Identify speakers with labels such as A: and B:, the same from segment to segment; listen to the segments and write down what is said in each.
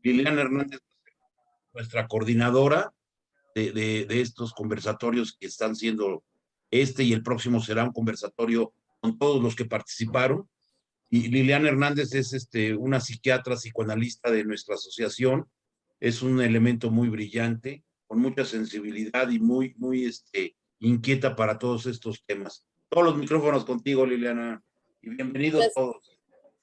A: Liliana Hernández, nuestra coordinadora de estos conversatorios que están siendo, y el próximo será un conversatorio con todos los que participaron. Y Liliana Hernández es una psiquiatra psicoanalista de nuestra asociación, es un elemento muy brillante, con mucha sensibilidad y muy inquieta para todos estos temas. Todos los micrófonos contigo, Liliana, y bienvenidos todos.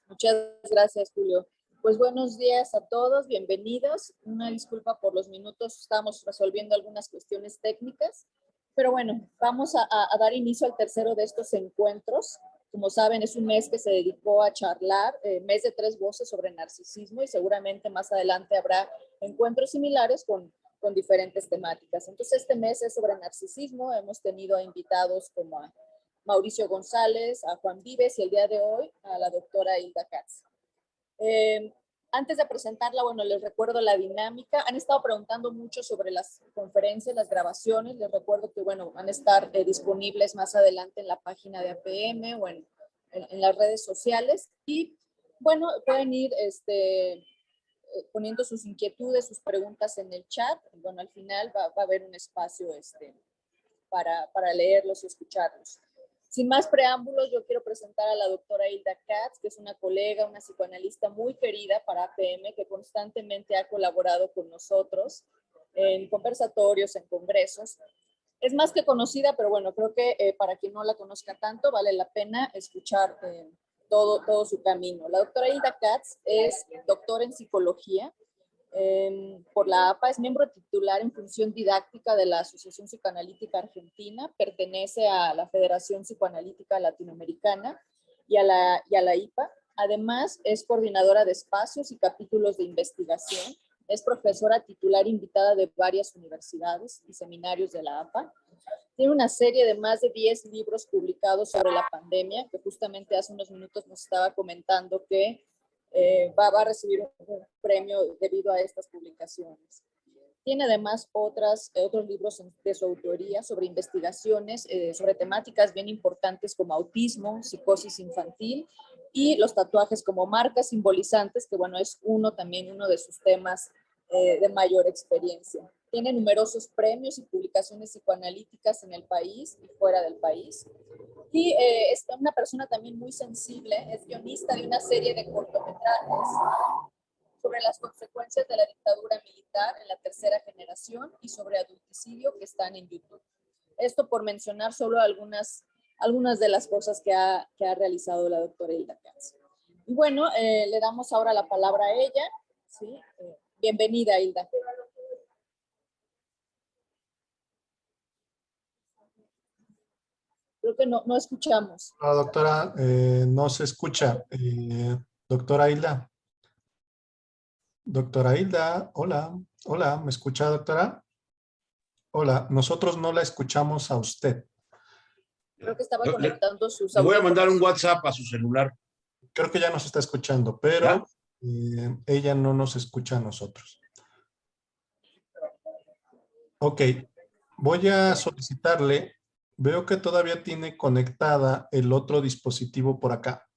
B: Muchas gracias, Julio. Pues buenos días a todos, bienvenidos. Una disculpa por los minutos, estamos resolviendo algunas cuestiones técnicas, pero bueno, vamos a dar inicio al tercero de estos encuentros. Como saben, es un mes que se dedicó a charlar, mes de 3 voces sobre narcisismo, y seguramente más adelante habrá encuentros similares con diferentes temáticas. Entonces, este mes es sobre narcisismo. Hemos tenido a invitados como a Mauricio González, a Juan Vives y el día de hoy a la doctora Hilda Katz. Antes de presentarla, bueno, les recuerdo la dinámica. Han estado preguntando mucho sobre las conferencias, las grabaciones. Les recuerdo que, bueno, van a estar disponibles más adelante en la página de APM o en las redes sociales. Y, bueno, pueden ir poniendo sus inquietudes, sus preguntas en el chat. Y, bueno, al final va a haber un espacio para leerlos y escucharlos. Sin más preámbulos, yo quiero presentar a la doctora Hilda Katz, que es una colega, una psicoanalista muy querida para APM, que constantemente ha colaborado con nosotros en conversatorios, en congresos. Es más que conocida, pero bueno, creo que para quien no la conozca tanto, vale la pena escuchar todo su camino. La doctora Hilda Katz es doctora en psicología por la APA, es miembro titular en función didáctica de la Asociación Psicoanalítica Argentina, pertenece a la Federación Psicoanalítica Latinoamericana y a la IPA. Además, es coordinadora de espacios y capítulos de investigación, es profesora titular invitada de varias universidades y seminarios de la APA. Tiene una serie de más de 10 libros publicados sobre la pandemia, que justamente hace unos minutos nos estaba comentando que va a recibir un premio debido a estas publicaciones. Tiene además otros libros de su autoría sobre investigaciones, sobre temáticas bien importantes como autismo, psicosis infantil y los tatuajes como marcas simbolizantes, que bueno, es uno de sus temas de mayor experiencia. Tiene numerosos premios y publicaciones psicoanalíticas en el país y fuera del país. Y es una persona también muy sensible, es guionista de una serie de cortometrajes sobre las consecuencias de la dictadura militar en la tercera generación y sobre adulticidio que están en YouTube. Esto por mencionar solo algunas de las cosas que ha realizado la doctora Hilda Katz. Y bueno, le damos ahora la palabra a ella. ¿Sí? Bienvenida, Hilda. Creo que no escuchamos.
C: No, doctora, no se escucha. Doctora Hilda. Doctora Hilda, hola. Hola, ¿me escucha, doctora? Hola, nosotros no la escuchamos a usted.
B: Creo que estaba conectando sus
A: Le voy a mandar un
B: audífonos.
A: WhatsApp a su celular.
C: Creo que ya nos está escuchando, pero ella no nos escucha a nosotros. Ok, voy a solicitarle. Veo que todavía tiene conectada el otro dispositivo por acá,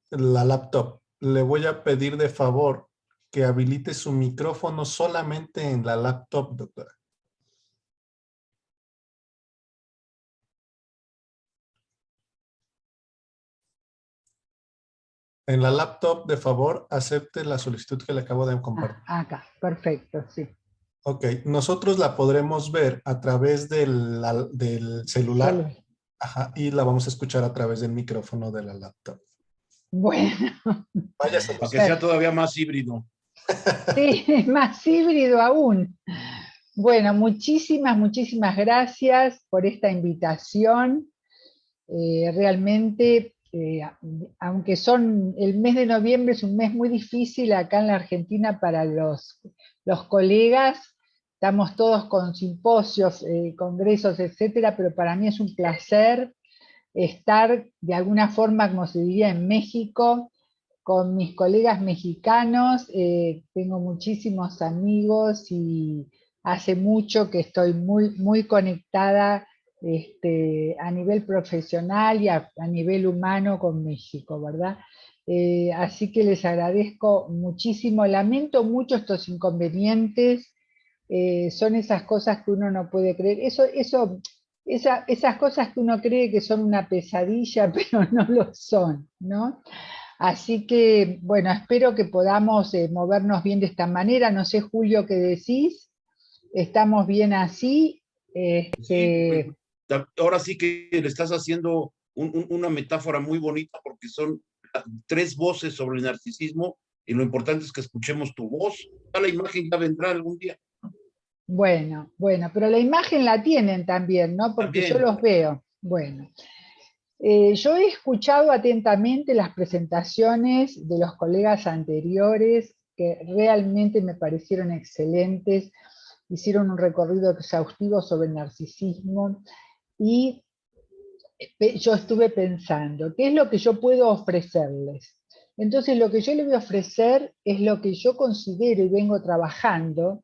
C: la laptop. Le voy a pedir de favor que habilite su micrófono solamente en la laptop, doctora. En la laptop, de favor, acepte la solicitud que le acabo de compartir.
D: Acá, perfecto, sí.
C: Ok, nosotros la podremos ver a través del celular. Ajá, y la vamos a escuchar a través del micrófono de la laptop.
D: Bueno.
C: Vaya,
A: para que sea todavía más híbrido.
D: Sí, más híbrido aún. Bueno, muchísimas gracias por esta invitación. Realmente, aunque el mes de noviembre es un mes muy difícil acá en la Argentina para los colegas, estamos todos con simposios, congresos, etcétera, pero para mí es un placer estar de alguna forma, como se diría, en México, con mis colegas mexicanos. Tengo muchísimos amigos y hace mucho que estoy muy conectada a nivel profesional y a nivel humano con México, ¿verdad? Así que les agradezco muchísimo, lamento mucho estos inconvenientes, son esas cosas que uno no puede creer, esas cosas que uno cree que son una pesadilla, pero no lo son, ¿no? Así que, bueno, espero que podamos movernos bien de esta manera. No sé, Julio, ¿qué decís? ¿Estamos bien así?
A: Sí, ahora sí que le estás haciendo una metáfora muy bonita porque son 3 voces sobre el narcisismo y lo importante es que escuchemos tu voz. Ya la imagen ya vendrá algún día.
D: Bueno, pero la imagen la tienen también, ¿no? Porque yo
A: También.
D: los veo. Bueno. Yo he escuchado atentamente las presentaciones de los colegas anteriores, que realmente me parecieron excelentes, hicieron un recorrido exhaustivo sobre el narcisismo, y yo estuve pensando, ¿qué es lo que yo puedo ofrecerles? Entonces lo que yo les voy a ofrecer es lo que yo considero y vengo trabajando.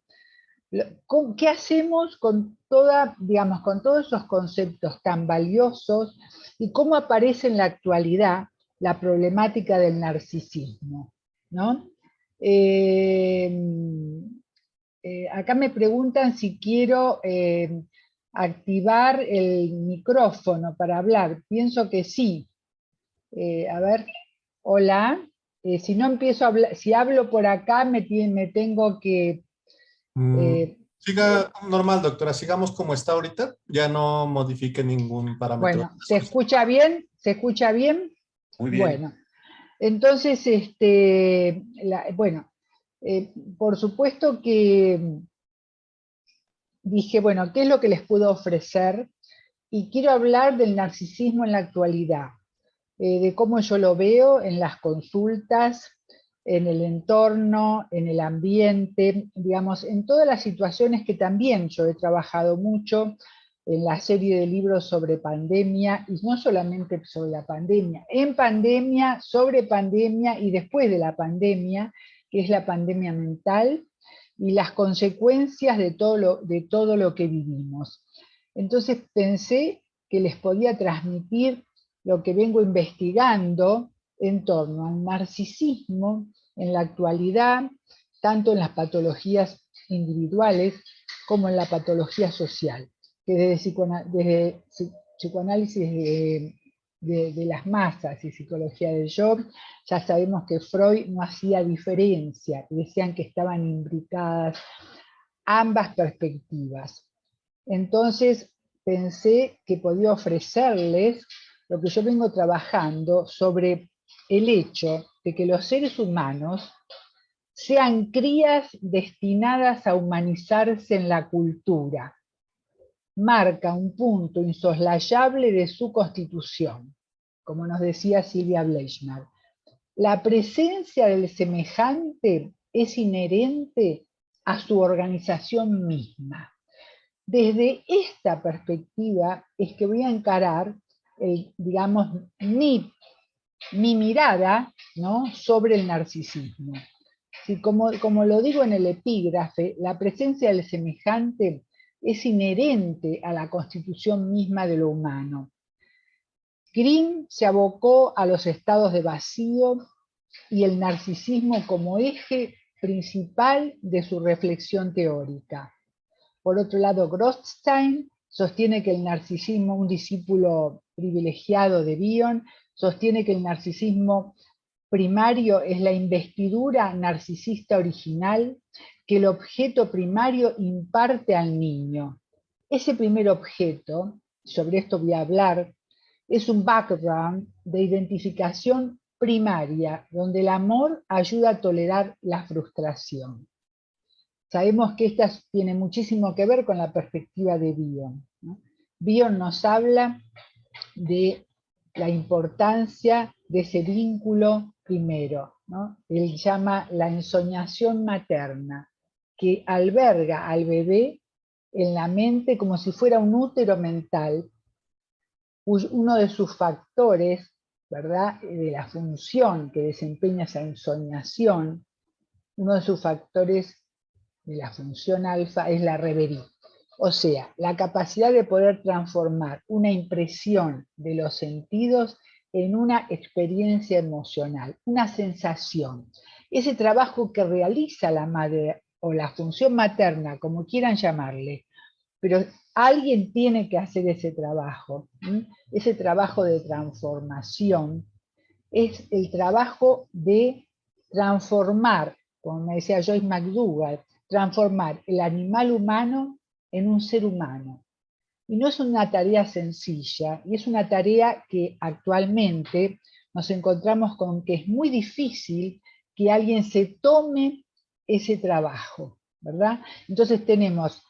D: ¿Qué hacemos con digamos, con todos esos conceptos tan valiosos y cómo aparece en la actualidad la problemática del narcisismo? ¿No? Acá me preguntan si quiero activar el micrófono para hablar. Pienso que sí. A ver, hola. Si no empiezo a hablar, si hablo por acá, me tengo que...
C: Siga normal, doctora, sigamos como está ahorita, ya no modifique ningún parámetro.
D: Bueno, ¿se escucha bien? ¿Se escucha bien?
A: Muy bien.
D: Bueno, entonces, bueno, por supuesto que dije, bueno, ¿qué es lo que les puedo ofrecer? Y quiero hablar del narcisismo en la actualidad, de cómo yo lo veo en las consultas, en el entorno, en el ambiente, digamos, en todas las situaciones que también yo he trabajado mucho en la serie de libros sobre pandemia, y no solamente sobre la pandemia, en pandemia, sobre pandemia y después de la pandemia, que es la pandemia mental, y las consecuencias de todo lo que vivimos. Entonces pensé que les podía transmitir lo que vengo investigando en torno al narcisismo en la actualidad, tanto en las patologías individuales como en la patología social, que desde psicoanálisis de las masas y psicología del yo, ya sabemos que Freud no hacía diferencia, decían que estaban imbricadas ambas perspectivas. Entonces pensé que podía ofrecerles lo que yo vengo trabajando sobre el hecho de que los seres humanos sean crías destinadas a humanizarse en la cultura. Marca un punto insoslayable de su constitución, como nos decía Silvia Bleichner. La presencia del semejante es inherente a su organización misma. Desde esta perspectiva es que voy a encarar, digamos, mi mirada, ¿no?, sobre el narcisismo. Si como lo digo en el epígrafe, la presencia del semejante es inherente a la constitución misma de lo humano. Grimm se abocó a los estados de vacío y el narcisismo como eje principal de su reflexión teórica. Por otro lado, Grothstein sostiene que el narcisismo, un discípulo privilegiado de Bion, sostiene que el narcisismo primario es la investidura narcisista original que el objeto primario imparte al niño. Ese primer objeto, sobre esto voy a hablar, es un background de identificación primaria, donde el amor ayuda a tolerar la frustración. Sabemos que esta tiene muchísimo que ver con la perspectiva de Bion, ¿no? Bion nos habla de la importancia de ese vínculo primero, ¿no? Él llama la ensoñación materna, que alberga al bebé en la mente como si fuera un útero mental, uno de sus factores, ¿verdad?, de la función que desempeña esa ensoñación, uno de sus factores de la función alfa es la reverie. O sea, la capacidad de poder transformar una impresión de los sentidos en una experiencia emocional, una sensación. Ese trabajo que realiza la madre o la función materna, como quieran llamarle, pero alguien tiene que hacer ese trabajo de transformación, es el trabajo de transformar, como me decía Joyce McDougall, transformar el animal humano en un ser humano. Y no es una tarea sencilla, y es una tarea que actualmente nos encontramos con que es muy difícil que alguien se tome ese trabajo, ¿verdad? Entonces tenemos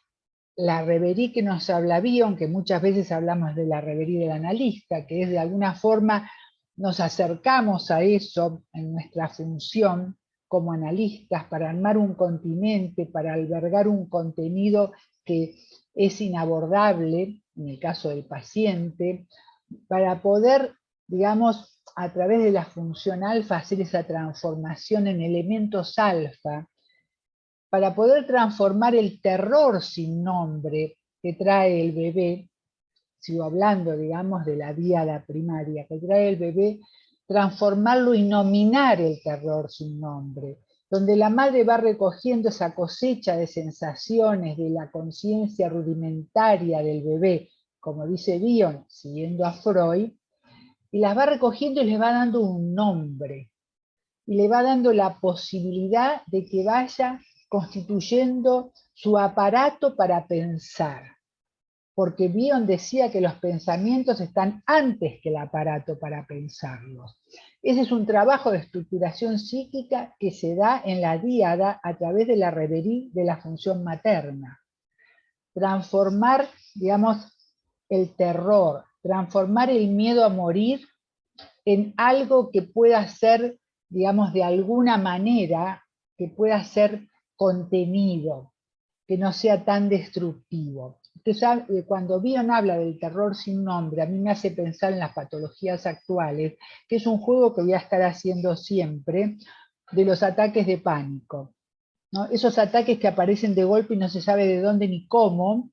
D: la reverie que nos habla Bion, que muchas veces hablamos de la reverie del analista, que es de alguna forma nos acercamos a eso en nuestra función como analistas para armar un continente, para albergar un contenido que es inabordable, en el caso del paciente, para poder, digamos, a través de la función alfa hacer esa transformación en elementos alfa, para poder transformar el terror sin nombre que trae el bebé, sigo hablando, digamos, de la diada primaria, que trae el bebé, transformarlo y nominar el terror sin nombre, donde la madre va recogiendo esa cosecha de sensaciones de la conciencia rudimentaria del bebé, como dice Bion, siguiendo a Freud, y las va recogiendo y les va dando un nombre, y le va dando la posibilidad de que vaya constituyendo su aparato para pensar. Porque Bion decía que los pensamientos están antes que el aparato para pensarlos. Ese es un trabajo de estructuración psíquica que se da en la díada a través de la reverie de la función materna. Transformar, digamos, el terror, transformar el miedo a morir en algo que pueda ser, digamos, de alguna manera, que pueda ser contenido, que no sea tan destructivo. Entonces, cuando Bion habla del terror sin nombre, a mí me hace pensar en las patologías actuales, que es un juego que voy a estar haciendo siempre, de los ataques de pánico, ¿no? Esos ataques que aparecen de golpe y no se sabe de dónde ni cómo,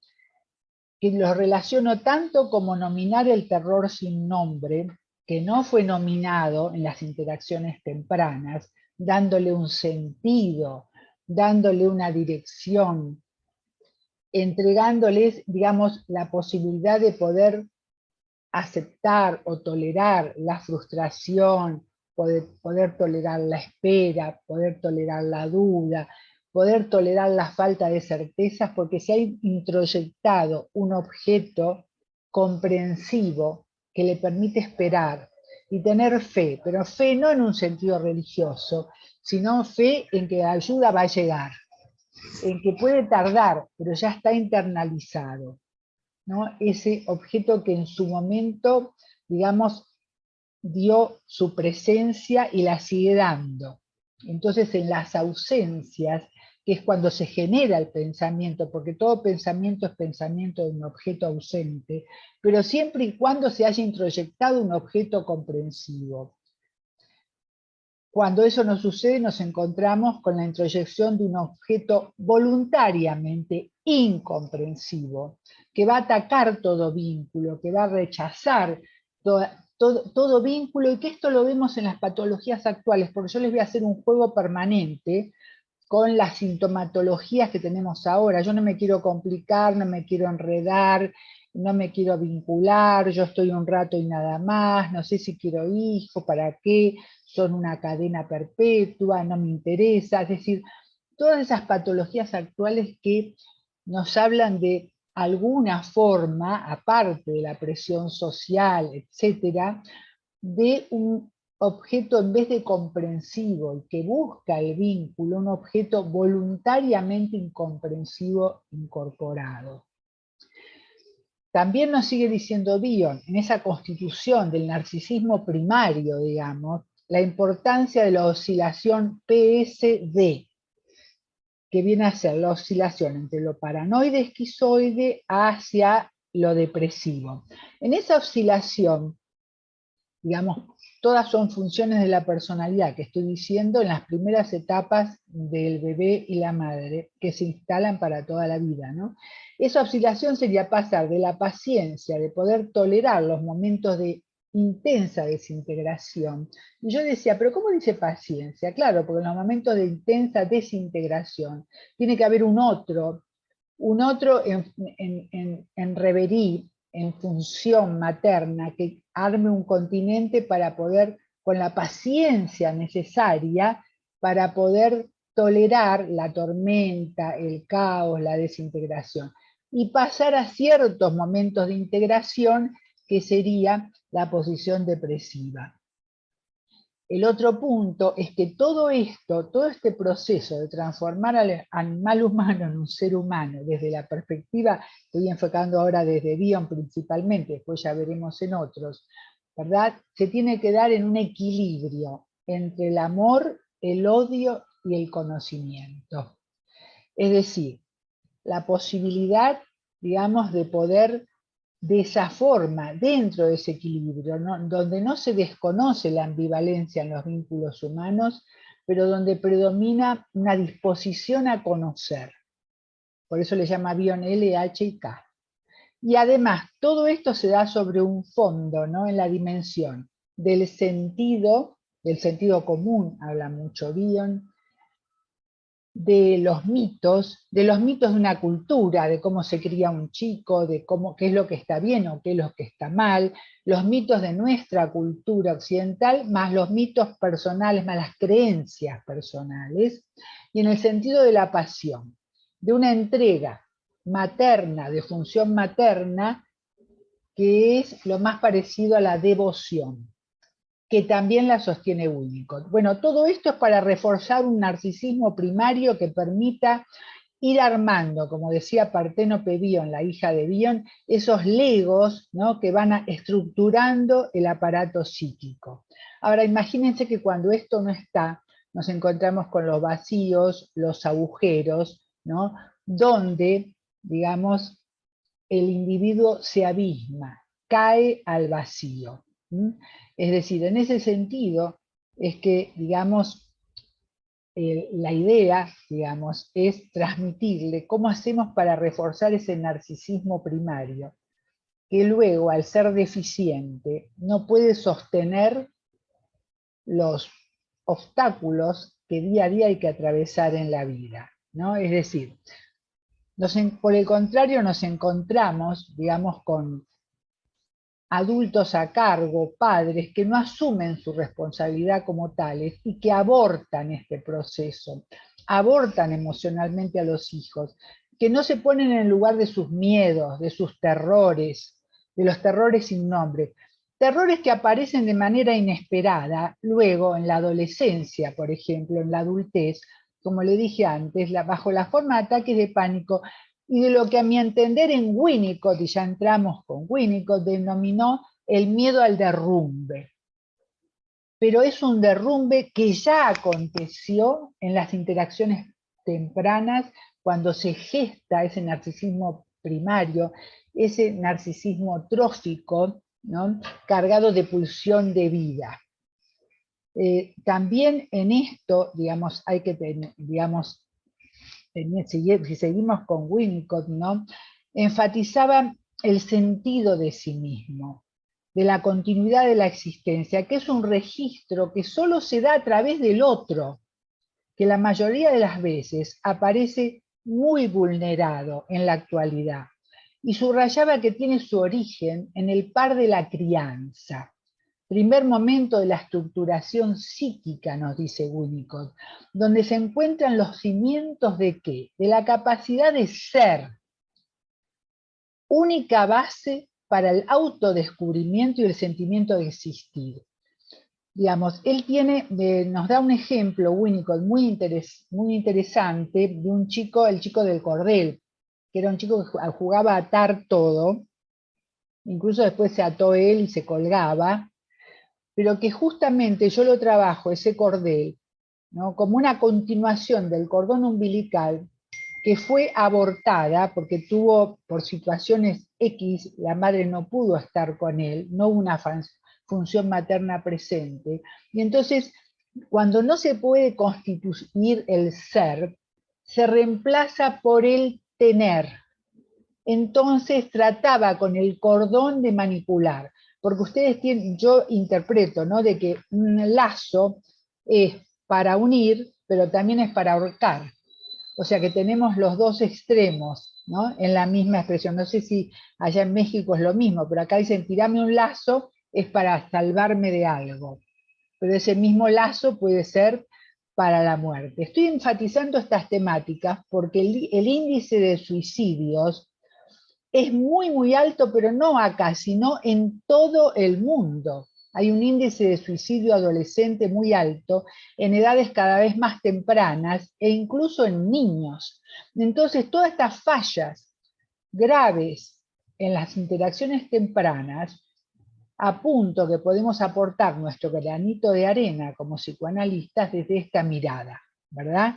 D: que los relaciono tanto como nominar el terror sin nombre, que no fue nominado en las interacciones tempranas, dándole un sentido, dándole una dirección, entregándoles, digamos, la posibilidad de poder aceptar o tolerar la frustración, poder tolerar la espera, poder tolerar la duda, poder tolerar la falta de certezas, porque se ha introyectado un objeto comprensivo que le permite esperar y tener fe, pero fe no en un sentido religioso, sino fe en que la ayuda va a llegar, en que puede tardar, pero ya está internalizado, ¿no? Ese objeto que en su momento, digamos, dio su presencia y la sigue dando. Entonces, en las ausencias, que es cuando se genera el pensamiento, porque todo pensamiento es pensamiento de un objeto ausente, pero siempre y cuando se haya introyectado un objeto comprensivo. Cuando eso no sucede, nos encontramos con la introyección de un objeto voluntariamente incomprensivo, que va a atacar todo vínculo, que va a rechazar todo vínculo, y que esto lo vemos en las patologías actuales, porque yo les voy a hacer un juego permanente con las sintomatologías que tenemos ahora. Yo no me quiero complicar, no me quiero enredar, no me quiero vincular, yo estoy un rato y nada más, no sé si quiero hijo, para qué, son una cadena perpetua, no me interesa. Es decir, todas esas patologías actuales que nos hablan de alguna forma, aparte de la presión social, etcétera, de un objeto en vez de comprensivo y que busca el vínculo, un objeto voluntariamente incomprensivo incorporado. También nos sigue diciendo Bion, en esa constitución del narcisismo primario, digamos, la importancia de la oscilación PSD, que viene a ser la oscilación entre lo paranoide esquizoide hacia lo depresivo. En esa oscilación, digamos, todas son funciones de la personalidad que estoy diciendo en las primeras etapas del bebé y la madre, que se instalan para toda la vida, ¿no? Esa oscilación sería pasar de la paciencia, de poder tolerar los momentos de intensa desintegración. Y yo decía, ¿pero cómo dice paciencia? Claro, porque en los momentos de intensa desintegración tiene que haber un otro en reverie, en función materna, que arme un continente para poder, con la paciencia necesaria, para poder tolerar la tormenta, el caos, la desintegración, y pasar a ciertos momentos de integración, que sería la posición depresiva. El otro punto es que todo esto, todo este proceso de transformar al animal humano en un ser humano, desde la perspectiva, estoy enfocando ahora desde Bion principalmente, después ya veremos en otros, ¿verdad? Se tiene que dar en un equilibrio entre el amor, el odio y el conocimiento. Es decir, la posibilidad, digamos, de poder de esa forma, dentro de ese equilibrio, ¿no? Donde no se desconoce la ambivalencia en los vínculos humanos, pero donde predomina una disposición a conocer. Por eso le llama Bion L, H y K. Y además, todo esto se da sobre un fondo, ¿no? En la dimensión del sentido común, habla mucho Bion, de los mitos de una cultura, de cómo se cría un chico, de qué es lo que está bien o qué es lo que está mal, los mitos de nuestra cultura occidental, más los mitos personales, más las creencias personales, y en el sentido de la pasión, de una entrega materna, de función materna, que es lo más parecido a la devoción, que también la sostiene Winnicott. Bueno, todo esto es para reforzar un narcisismo primario que permita ir armando, como decía Parténope Bion, la hija de Bion, esos legos, ¿no? Que van estructurando el aparato psíquico. Ahora, imagínense que cuando esto no está, nos encontramos con los vacíos, los agujeros, ¿no? Donde, digamos, el individuo se abisma, cae al vacío. Es decir, en ese sentido es que, digamos, la idea, digamos, es transmitirle cómo hacemos para reforzar ese narcisismo primario, que luego, al ser deficiente, no puede sostener los obstáculos que día a día hay que atravesar en la vida, ¿no? Es decir, por el contrario, nos encontramos, digamos, con adultos a cargo, padres que no asumen su responsabilidad como tales y que abortan este proceso, abortan emocionalmente a los hijos, que no se ponen en el lugar de sus miedos, de sus terrores, de los terrores sin nombre. Terrores que aparecen de manera inesperada, luego en la adolescencia, por ejemplo, en la adultez, como le dije antes, bajo la forma de ataques de pánico, y de lo que a mi entender en Winnicott, y ya entramos con Winnicott, denominó el miedo al derrumbe. Pero es un derrumbe que ya aconteció en las interacciones tempranas, cuando se gesta ese narcisismo primario, ese narcisismo trófico, ¿no? Cargado de pulsión de vida. También en esto, digamos, hay que tener, digamos, si seguimos con Winnicott, ¿no? Enfatizaba el sentido de sí mismo, de la continuidad de la existencia, que es un registro que solo se da a través del otro, que la mayoría de las veces aparece muy vulnerado en la actualidad, y subrayaba que tiene su origen en el par de la crianza. Primer momento de la estructuración psíquica, nos dice Winnicott, donde se encuentran los cimientos de ¿qué? De la capacidad de ser, única base para el autodescubrimiento y el sentimiento de existir. Digamos, él nos da un ejemplo, Winnicott, muy interesante, de un chico, el chico del cordel, que era un chico que jugaba a atar todo, incluso después se ató él y se colgaba, pero que justamente yo lo trabajo, ese cordel, ¿no? Como una continuación del cordón umbilical, que fue abortada porque tuvo, por situaciones X, la madre no pudo estar con él, no hubo una función materna presente, y entonces, cuando no se puede constituir el ser, se reemplaza por el tener. Entonces trataba con el cordón de manipular. porque ustedes tienen, yo interpreto, ¿no?, de que un lazo es para unir, pero también es para ahorcar. O sea que tenemos los dos extremos, ¿no?, en la misma expresión. No sé si allá en México es lo mismo, pero acá dicen tirame un lazo es para salvarme de algo. Pero ese mismo lazo puede ser para la muerte. Estoy enfatizando estas temáticas porque el índice de suicidios es muy, muy alto, pero no acá, sino en todo el mundo. Hay un índice de suicidio adolescente muy alto, en edades cada vez más tempranas e incluso en niños. Entonces, todas estas fallas graves en las interacciones tempranas, a punto que podemos aportar nuestro granito de arena como psicoanalistas desde esta mirada, ¿verdad?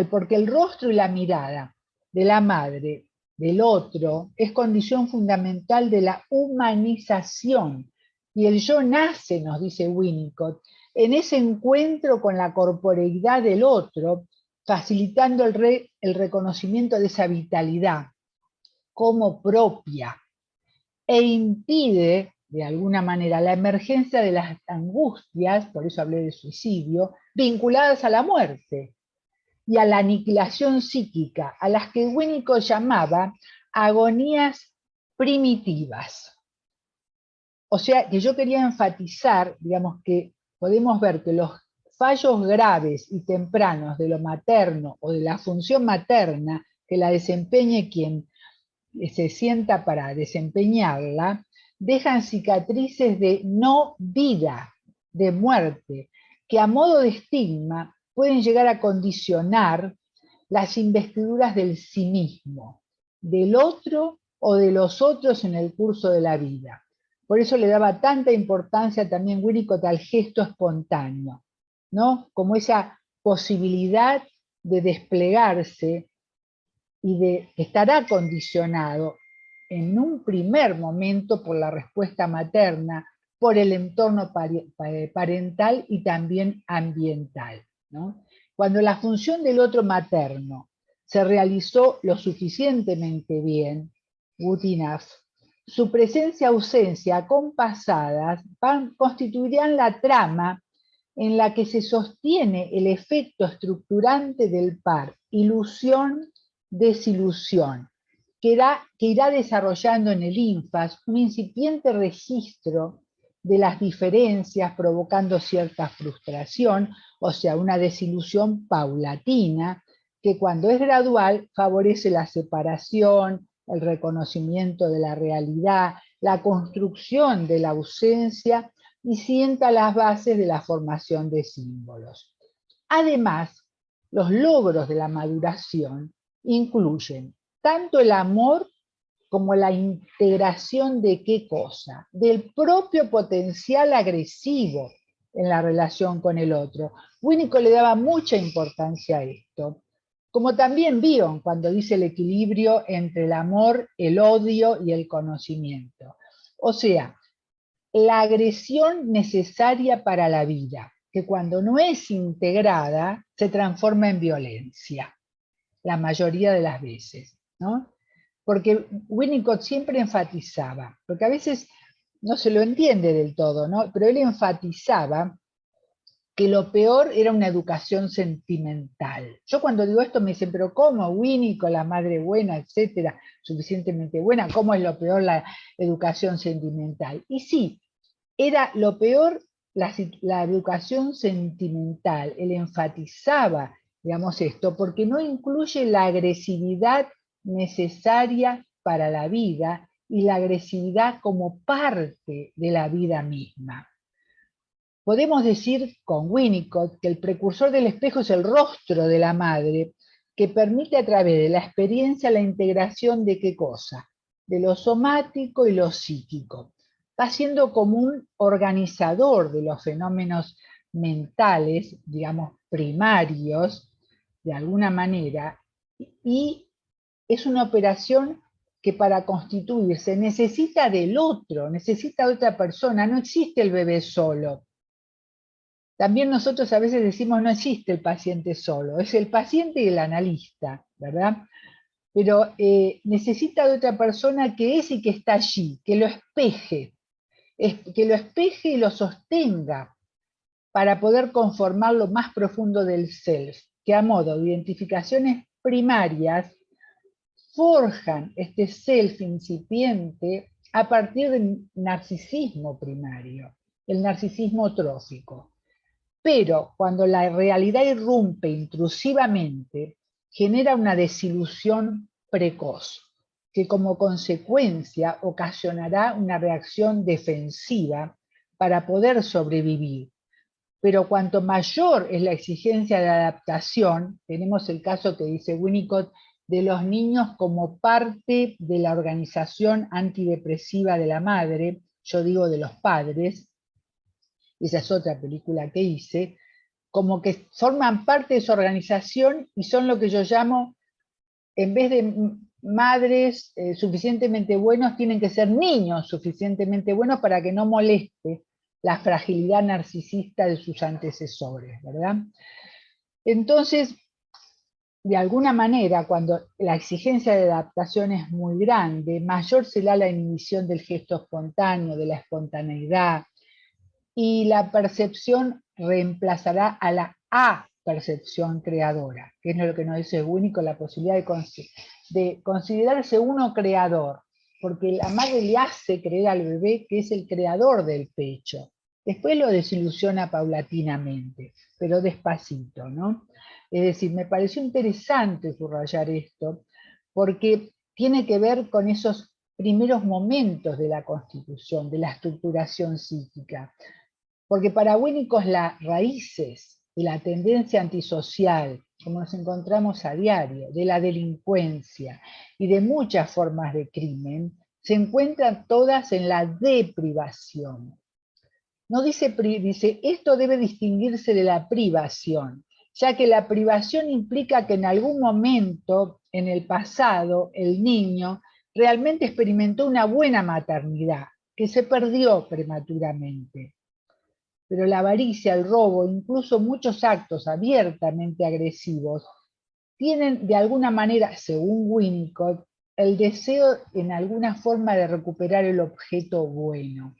D: Porque el rostro y la mirada de la madre, del otro, es condición fundamental de la humanización. Y el yo nace, nos dice Winnicott, en ese encuentro con la corporeidad del otro, facilitando el reconocimiento de esa vitalidad como propia, e impide, de alguna manera, la emergencia de las angustias, por eso hablé de suicidio, vinculadas a la muerte y a la aniquilación psíquica, a las que Winnicott llamaba agonías primitivas. O sea, que yo quería enfatizar, digamos, que podemos ver que los fallos graves y tempranos de lo materno o de la función materna que la desempeñe quien se sienta para desempeñarla, dejan cicatrices de no vida, de muerte, que a modo de estigma pueden llegar a condicionar las investiduras del sí mismo, del otro o de los otros en el curso de la vida. Por eso le daba tanta importancia también Winnicott al gesto espontáneo, ¿no?, como esa posibilidad de desplegarse y que estará condicionado en un primer momento por la respuesta materna, por el entorno parental y también ambiental, ¿no? Cuando la función del otro materno se realizó lo suficientemente bien, good enough, su presencia-ausencia acompasadas constituirán la trama en la que se sostiene el efecto estructurante del par, ilusión, desilusión, que irá desarrollando en el ínfas un incipiente registro de las diferencias, provocando cierta frustración, o sea, una desilusión paulatina, que cuando es gradual favorece la separación, el reconocimiento de la realidad, la construcción de la ausencia y sienta las bases de la formación de símbolos. Además, los logros de la maduración incluyen tanto el amor como la integración de qué cosa, del propio potencial agresivo en la relación con el otro. Winnicott le daba mucha importancia a esto, como también Bion cuando dice el equilibrio entre el amor, el odio y el conocimiento. O sea, la agresión necesaria para la vida, que cuando no es integrada se transforma en violencia, la mayoría de las veces, ¿no? Porque Winnicott siempre enfatizaba, porque a veces no se lo entiende del todo, ¿no?, pero él enfatizaba que lo peor era una educación sentimental. Yo cuando digo esto me dicen, pero ¿cómo? Winnicott, la madre buena, etcétera, suficientemente buena, ¿cómo es lo peor la educación sentimental? Y sí, era lo peor la educación sentimental. Él enfatizaba, digamos, esto, porque no incluye la agresividad necesaria para la vida y la agresividad como parte de la vida misma. Podemos decir con Winnicott que el precursor del espejo es el rostro de la madre, que permite a través de la experiencia la integración de qué cosa, de lo somático y lo psíquico. Va siendo como un organizador de los fenómenos mentales, digamos, primarios, de alguna manera, y es una operación que para constituirse necesita del otro, necesita de otra persona, no existe el bebé solo. También nosotros a veces decimos no existe el paciente solo, es el paciente y el analista, ¿verdad? Pero necesita de otra persona que es y que está allí, que lo espeje, que lo espeje y lo sostenga para poder conformar lo más profundo del self, que a modo de identificaciones primarias forjan este self incipiente a partir del narcisismo primario, el narcisismo trófico. Pero cuando la realidad irrumpe intrusivamente, genera una desilusión precoz, que como consecuencia ocasionará una reacción defensiva para poder sobrevivir. Pero cuanto mayor es la exigencia de adaptación, tenemos el caso que dice Winnicott de los niños como parte de la organización antidepresiva de la madre, yo digo de los padres, esa es otra película que hice, como que forman parte de su organización y son lo que yo llamo, en vez de madres suficientemente buenos, tienen que ser niños suficientemente buenos para que no moleste la fragilidad narcisista de sus antecesores, ¿verdad? Entonces, de alguna manera, cuando la exigencia de adaptación es muy grande, mayor será la inhibición del gesto espontáneo, de la espontaneidad, y la percepción reemplazará a la apercepción creadora, que es lo que nos dice Winnicott, la posibilidad de considerarse uno creador, porque la madre le hace creer al bebé que es el creador del pecho. Después lo desilusiona paulatinamente, pero despacito, ¿no? Es decir, me pareció interesante subrayar esto, porque tiene que ver con esos primeros momentos de la constitución, de la estructuración psíquica. Porque para Winnicott las raíces de la tendencia antisocial, como nos encontramos a diario, de la delincuencia y de muchas formas de crimen, se encuentran todas en la deprivación. No dice, dice, esto debe distinguirse de la privación, ya que la privación implica que en algún momento, en el pasado, el niño realmente experimentó una buena maternidad, que se perdió prematuramente. Pero la avaricia, el robo, incluso muchos actos abiertamente agresivos, tienen de alguna manera, según Winnicott, el deseo en alguna forma de recuperar el objeto bueno.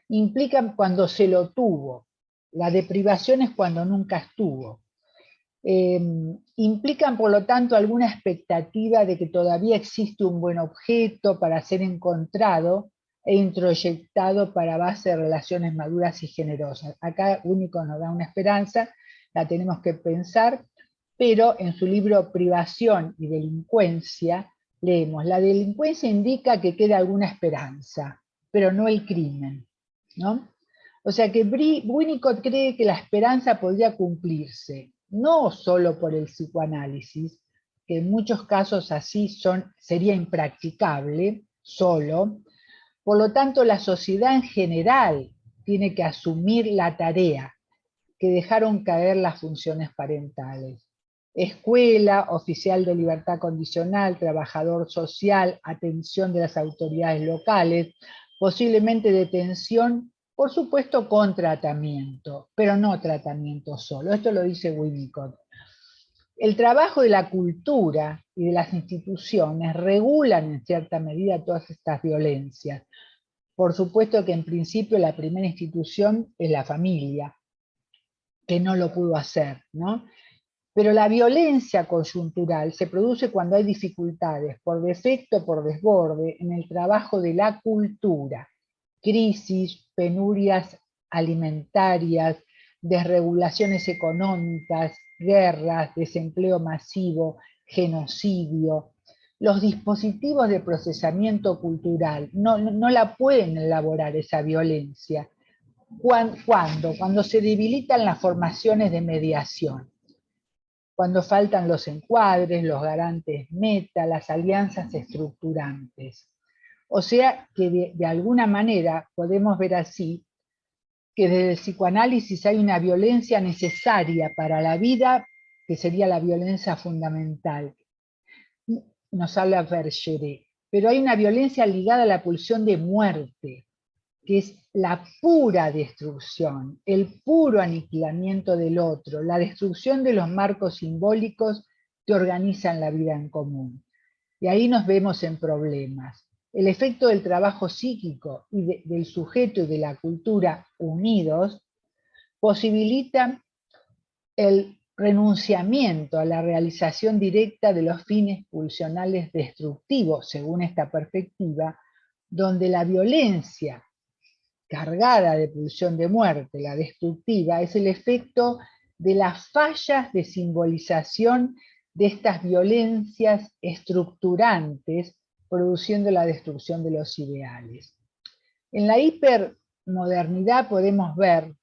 D: Implican cuando se lo tuvo, la deprivación es cuando nunca estuvo. Implican, por lo tanto, alguna expectativa de que todavía existe un buen objeto para ser encontrado e introyectado para base de relaciones maduras y generosas. Acá Winnicott nos da una esperanza, la tenemos que pensar, pero en su libro Privación y Delincuencia leemos, la delincuencia indica que queda alguna esperanza, pero no el crimen, ¿no? O sea que Winnicott cree que la esperanza podría cumplirse, no solo por el psicoanálisis, que en muchos casos así sería impracticable solo. Por lo tanto, la sociedad en general tiene que asumir la tarea que dejaron caer las funciones parentales. Escuela, oficial de libertad condicional, trabajador social, atención de las autoridades locales, posiblemente detención, por supuesto con tratamiento, pero no tratamiento solo. Esto lo dice Winnicott. El trabajo de la cultura y de las instituciones regulan en cierta medida todas estas violencias. Por supuesto que en principio la primera institución es la familia, que no lo pudo hacer, ¿no? Pero la violencia coyuntural se produce cuando hay dificultades, por defecto o por desborde, en el trabajo de la cultura. Crisis, penurias alimentarias, desregulaciones económicas, guerras, desempleo masivo, genocidio. Los dispositivos de procesamiento cultural no la pueden elaborar esa violencia. Cuando se debilitan las formaciones de mediación, cuando faltan los encuadres, los garantes meta, las alianzas estructurantes. O sea que de alguna manera podemos ver así que desde el psicoanálisis hay una violencia necesaria para la vida, que sería la violencia fundamental. Nos habla Bergeret. Pero hay una violencia ligada a la pulsión de muerte, que es la pura destrucción, el puro aniquilamiento del otro, la destrucción de los marcos simbólicos que organizan la vida en común. Y ahí nos vemos en problemas. el efecto del trabajo psíquico y del sujeto y de la cultura unidos, posibilitan el renunciamiento a la realización directa de los fines pulsionales destructivos, según esta perspectiva, donde la violencia cargada de pulsión de muerte, la destructiva, es el efecto de las fallas de simbolización de estas violencias estructurantes, produciendo la destrucción de los ideales. En la hipermodernidad podemos ver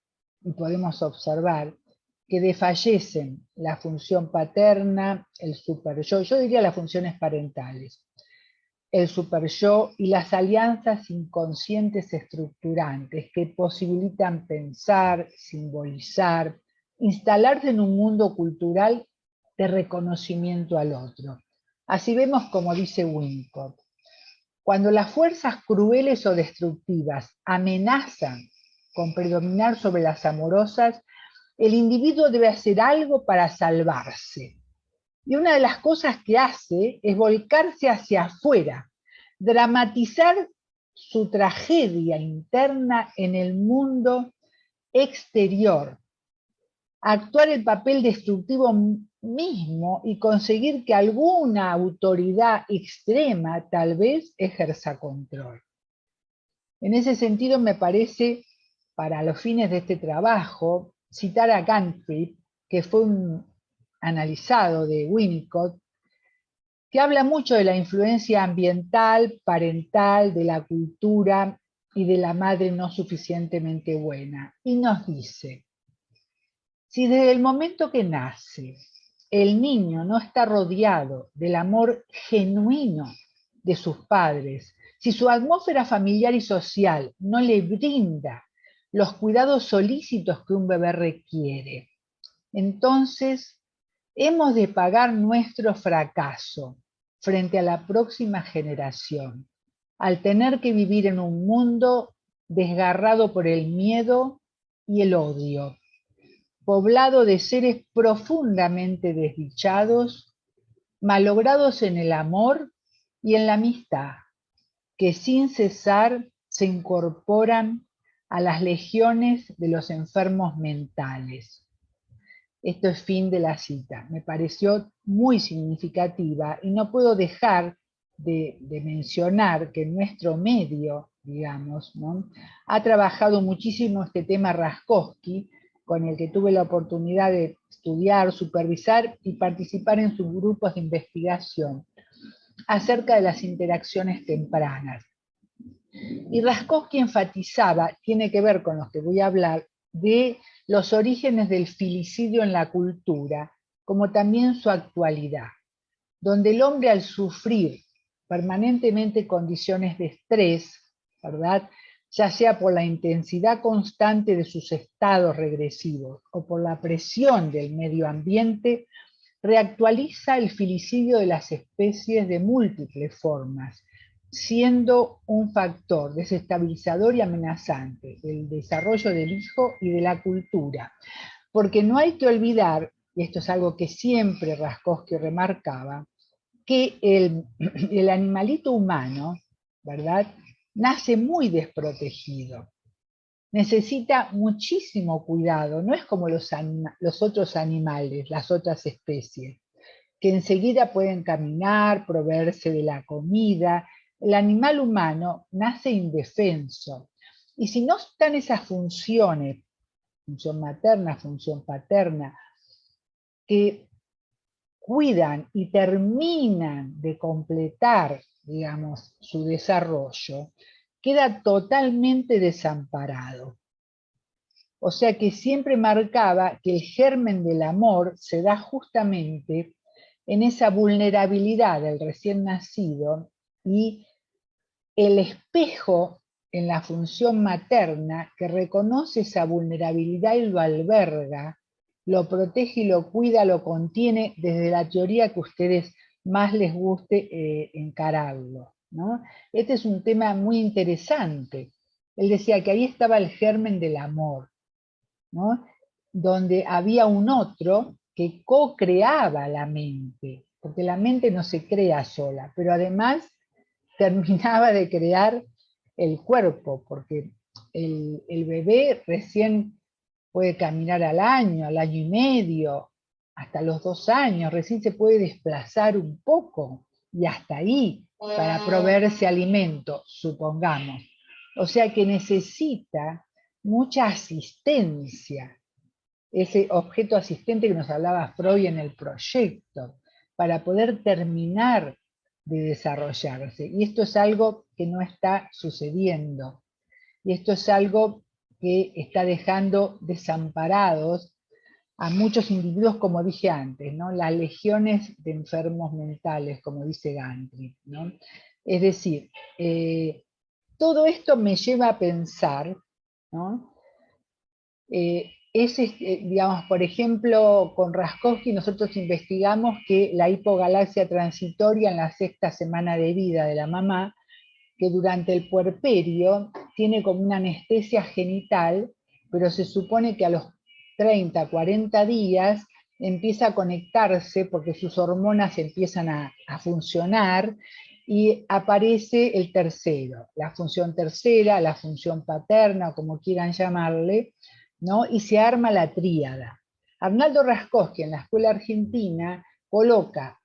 D: y podemos observar que desfallecen la función paterna, el superyo, yo diría las funciones parentales, el superyo y las alianzas inconscientes estructurantes que posibilitan pensar, simbolizar, instalarse en un mundo cultural de reconocimiento al otro. Así vemos como dice Winnicott, cuando las fuerzas crueles o destructivas amenazan con predominar sobre las amorosas, el individuo debe hacer algo para salvarse. Y una de las cosas que hace es volcarse hacia afuera, dramatizar su tragedia interna en el mundo exterior, actuar el papel destructivo mismo y conseguir que alguna autoridad extrema tal vez ejerza control. En ese sentido me parece, para los fines de este trabajo, citar a Cantrip, que fue un analizado de Winnicott, que habla mucho de la influencia ambiental, parental, de la cultura y de la madre no suficientemente buena. Y nos dice, si desde el momento que nace el niño no está rodeado del amor genuino de sus padres, si su atmósfera familiar y social no le brinda los cuidados solícitos que un bebé requiere, entonces hemos de pagar nuestro fracaso frente a la próxima generación, al tener que vivir en un mundo desgarrado por el miedo y el odio, poblado de seres profundamente desdichados, malogrados en el amor y en la amistad, que sin cesar se incorporan a las legiones de los enfermos mentales. Esto es fin de la cita. Me pareció muy significativa y no puedo dejar de mencionar que en nuestro medio, digamos, ¿no?, ha trabajado muchísimo este tema Raskowski, con el que tuve la oportunidad de estudiar, supervisar y participar en sus grupos de investigación acerca de las interacciones tempranas. Y Raskowski enfatizaba, tiene que ver con lo que voy a hablar, de los orígenes del filicidio en la cultura, como también su actualidad, donde el hombre al sufrir permanentemente condiciones de estrés, ¿verdad?, ya sea por la intensidad constante de sus estados regresivos o por la presión del medio ambiente, reactualiza el filicidio de las especies de múltiples formas, siendo un factor desestabilizador y amenazante del desarrollo del hijo y de la cultura. Porque no hay que olvidar, y esto es algo que siempre Raskowski remarcaba, que el animalito humano, ¿verdad?, nace muy desprotegido. Necesita muchísimo cuidado, no es como los otros animales, las otras especies, que enseguida pueden caminar, proveerse de la comida. El animal humano nace indefenso. Y si no están esas funciones, función materna, función paterna, que cuidan y terminan de completar, digamos, su desarrollo, queda totalmente desamparado. O sea que siempre marcaba que el germen del amor se da justamente en esa vulnerabilidad del recién nacido, y el espejo en la función materna que reconoce esa vulnerabilidad y lo alberga, lo protege y lo cuida, lo contiene desde la teoría que a ustedes más les guste encararlo, ¿no? Este es un tema muy interesante. Él decía que ahí estaba el germen del amor, ¿no?, donde había un otro que co-creaba la mente, porque la mente no se crea sola, pero además terminaba de crear el cuerpo, porque el bebé recién puede caminar al año y medio, hasta los 2 años, recién se puede desplazar un poco, y hasta ahí, para proveerse alimento, supongamos. O sea que necesita mucha asistencia, ese objeto asistente que nos hablaba Freud en el proyecto, para poder terminar de desarrollarse. Y esto es algo que no está sucediendo. Y esto es algo que está dejando desamparados a muchos individuos, como dije antes, ¿no? Las legiones de enfermos mentales, como dice Gantry, ¿no? Es decir, todo esto me lleva a pensar, ¿no? Digamos, por ejemplo, con Raskowski nosotros investigamos que la hipogalaxia transitoria en la 6ª semana de vida de la mamá, que durante el puerperio tiene como una anestesia genital, pero se supone que a los 30, 40 días empieza a conectarse porque sus hormonas empiezan a funcionar y aparece el tercero, la función tercera, la función paterna, como quieran llamarle, ¿no? Y se arma la tríada. Arnaldo Raskowski en la escuela argentina coloca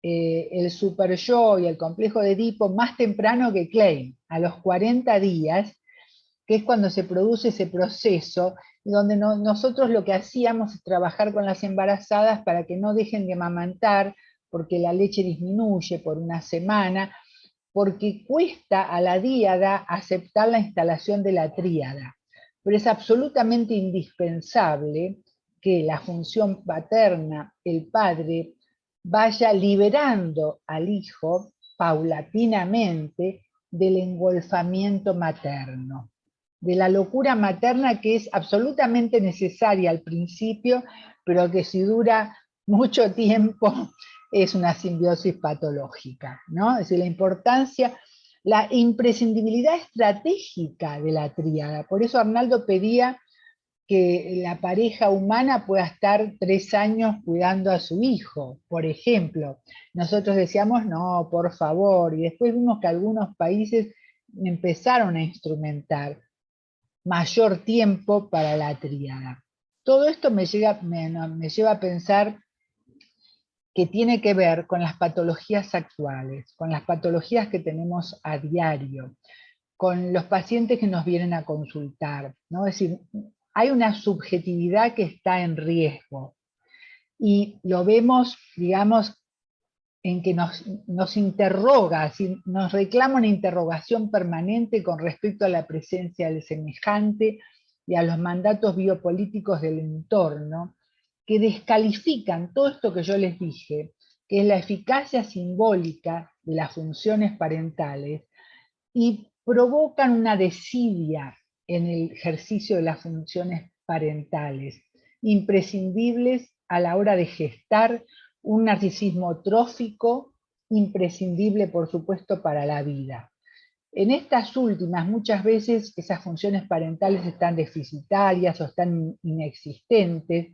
D: el super yo y el complejo de Edipo más temprano que Klein, a los 40 días, que es cuando se produce ese proceso, donde nosotros lo que hacíamos es trabajar con las embarazadas para que no dejen de amamantar, porque la leche disminuye por una semana, porque cuesta a la díada aceptar la instalación de la tríada. Pero es absolutamente indispensable que la función paterna, el padre, vaya liberando al hijo paulatinamente del engolfamiento materno, de la locura materna que es absolutamente necesaria al principio, pero que si dura mucho tiempo es una simbiosis patológica, ¿no? Es decir, la importancia, la imprescindibilidad estratégica de la tríada. Por eso Arnaldo pedía que la pareja humana pueda estar 3 años cuidando a su hijo, por ejemplo. Nosotros decíamos, no, por favor, y después vimos que algunos países empezaron a instrumentar mayor tiempo para la tríada. Todo esto me lleva a pensar que tiene que ver con las patologías actuales, con las patologías que tenemos a diario, con los pacientes que nos vienen a consultar, ¿no? Es decir, hay una subjetividad que está en riesgo y lo vemos, digamos, en que nos interroga, nos reclama una interrogación permanente con respecto a la presencia del semejante y a los mandatos biopolíticos del entorno, que descalifican todo esto que yo les dije, que es la eficacia simbólica de las funciones parentales, y provocan una desidia en el ejercicio de las funciones parentales, imprescindibles a la hora de gestar un narcisismo trófico, imprescindible por supuesto para la vida. En estas últimas, muchas veces esas funciones parentales están deficitarias o están inexistentes,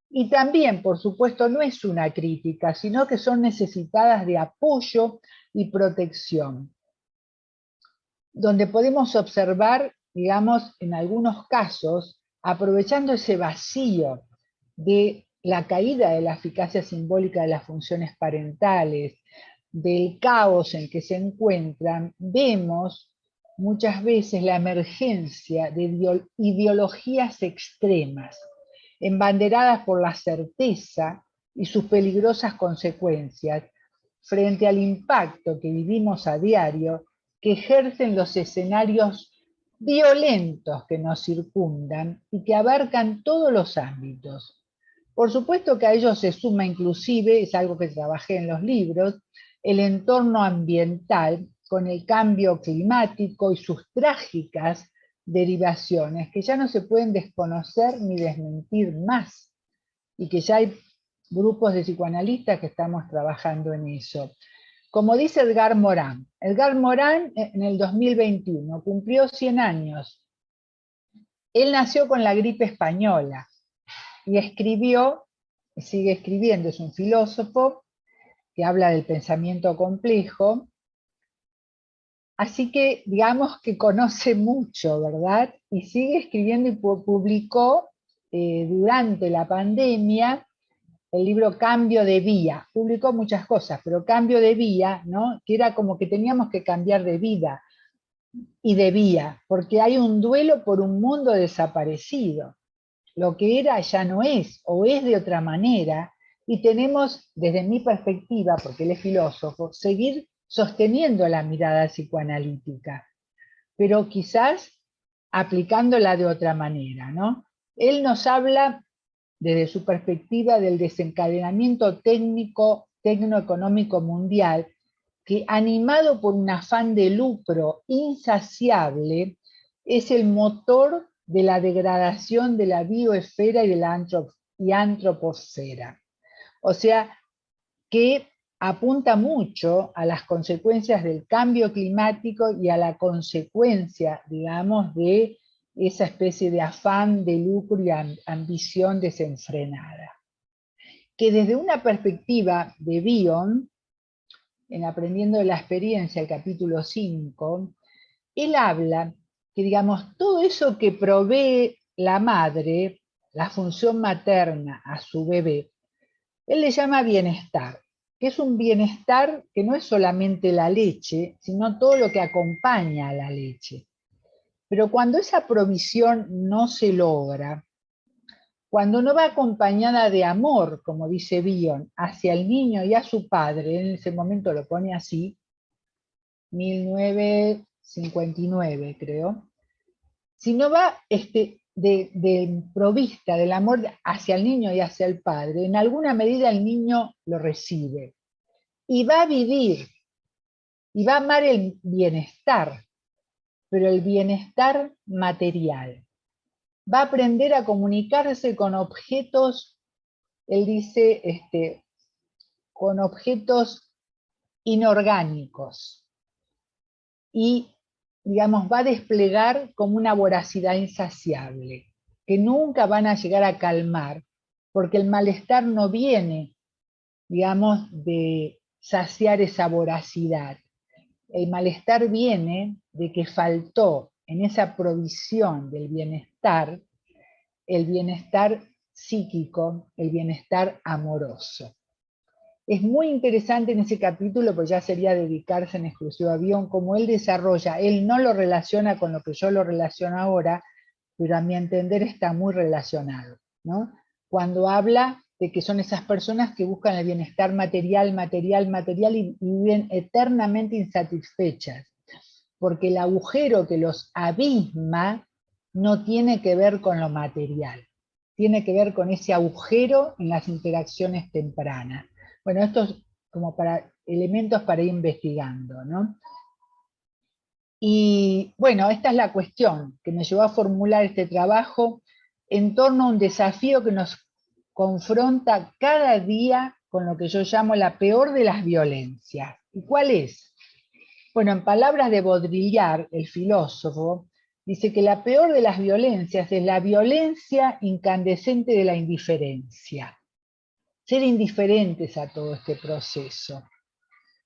D: y también, por supuesto, no es una crítica, sino que son necesitadas de apoyo y protección, donde podemos observar, digamos, en algunos casos, aprovechando ese vacío de la caída de la eficacia simbólica de las funciones parentales, del caos en que se encuentran, vemos muchas veces la emergencia de ideologías extremas, embanderadas por la certeza y sus peligrosas consecuencias, frente al impacto que vivimos a diario, que ejercen los escenarios violentos que nos circundan y que abarcan todos los ámbitos. Por supuesto que a ello se suma inclusive, es algo que trabajé en los libros, el entorno ambiental con el cambio climático y sus trágicas derivaciones que ya no se pueden desconocer ni desmentir más, y que ya hay grupos de psicoanalistas que estamos trabajando en eso. Como dice Edgar Morin en el 2021 cumplió 100 años. Él nació con la gripe española y escribió, y sigue escribiendo, es un filósofo que habla del pensamiento complejo, Así que digamos que conoce mucho, ¿verdad? Y sigue escribiendo y publicó durante la pandemia el libro Cambio de Vía. Publicó muchas cosas, pero Cambio de Vía, ¿no? Que era como que teníamos que cambiar de vida y de vía, porque hay un duelo por un mundo desaparecido. Lo que era ya no es, o es de otra manera, y tenemos, desde mi perspectiva, porque él es filósofo, seguir sosteniendo la mirada psicoanalítica, pero quizás aplicándola de otra manera, ¿no? Él nos habla desde su perspectiva del desencadenamiento tecnoeconómico mundial, que animado por un afán de lucro insaciable, es el motor de la degradación de la bioesfera y de la antroposfera. O sea, que apunta mucho a las consecuencias del cambio climático y a la consecuencia, digamos, de esa especie de afán de lucro y ambición desenfrenada. Que desde una perspectiva de Bion, en Aprendiendo de la Experiencia, el capítulo 5, él habla que, digamos, todo eso que provee la madre, la función materna a su bebé, él le llama bienestar, que es un bienestar que no es solamente la leche, sino todo lo que acompaña a la leche. Pero cuando esa provisión no se logra, cuando no va acompañada de amor, como dice Bion, hacia el niño y a su padre, en ese momento lo pone así, 1959 creo, si no va de provista del amor hacia el niño y hacia el padre, en alguna medida el niño lo recibe y va a vivir y va a amar el bienestar, pero el bienestar material. Va a aprender a comunicarse con objetos, él dice, con objetos inorgánicos y, digamos, va a desplegar como una voracidad insaciable, que nunca van a llegar a calmar, porque el malestar no viene, digamos, de saciar esa voracidad. El malestar viene de que faltó en esa provisión del bienestar, el bienestar psíquico, el bienestar amoroso. Es muy interesante en ese capítulo, pues ya sería dedicarse en exclusiva a Bion, como él desarrolla, él no lo relaciona con lo que yo lo relaciono ahora, pero a mi entender está muy relacionado, ¿no? Cuando habla de que son esas personas que buscan el bienestar material y viven eternamente insatisfechas, porque el agujero que los abisma no tiene que ver con lo material, tiene que ver con ese agujero en las interacciones tempranas. Bueno, esto es como para elementos para ir investigando, ¿no? Y bueno, esta es la cuestión que me llevó a formular este trabajo en torno a un desafío que nos confronta cada día con lo que yo llamo la peor de las violencias. ¿Y cuál es? Bueno, en palabras de Baudrillard, el filósofo, dice que la peor de las violencias es la violencia incandescente de la indiferencia. Ser indiferentes a todo este proceso,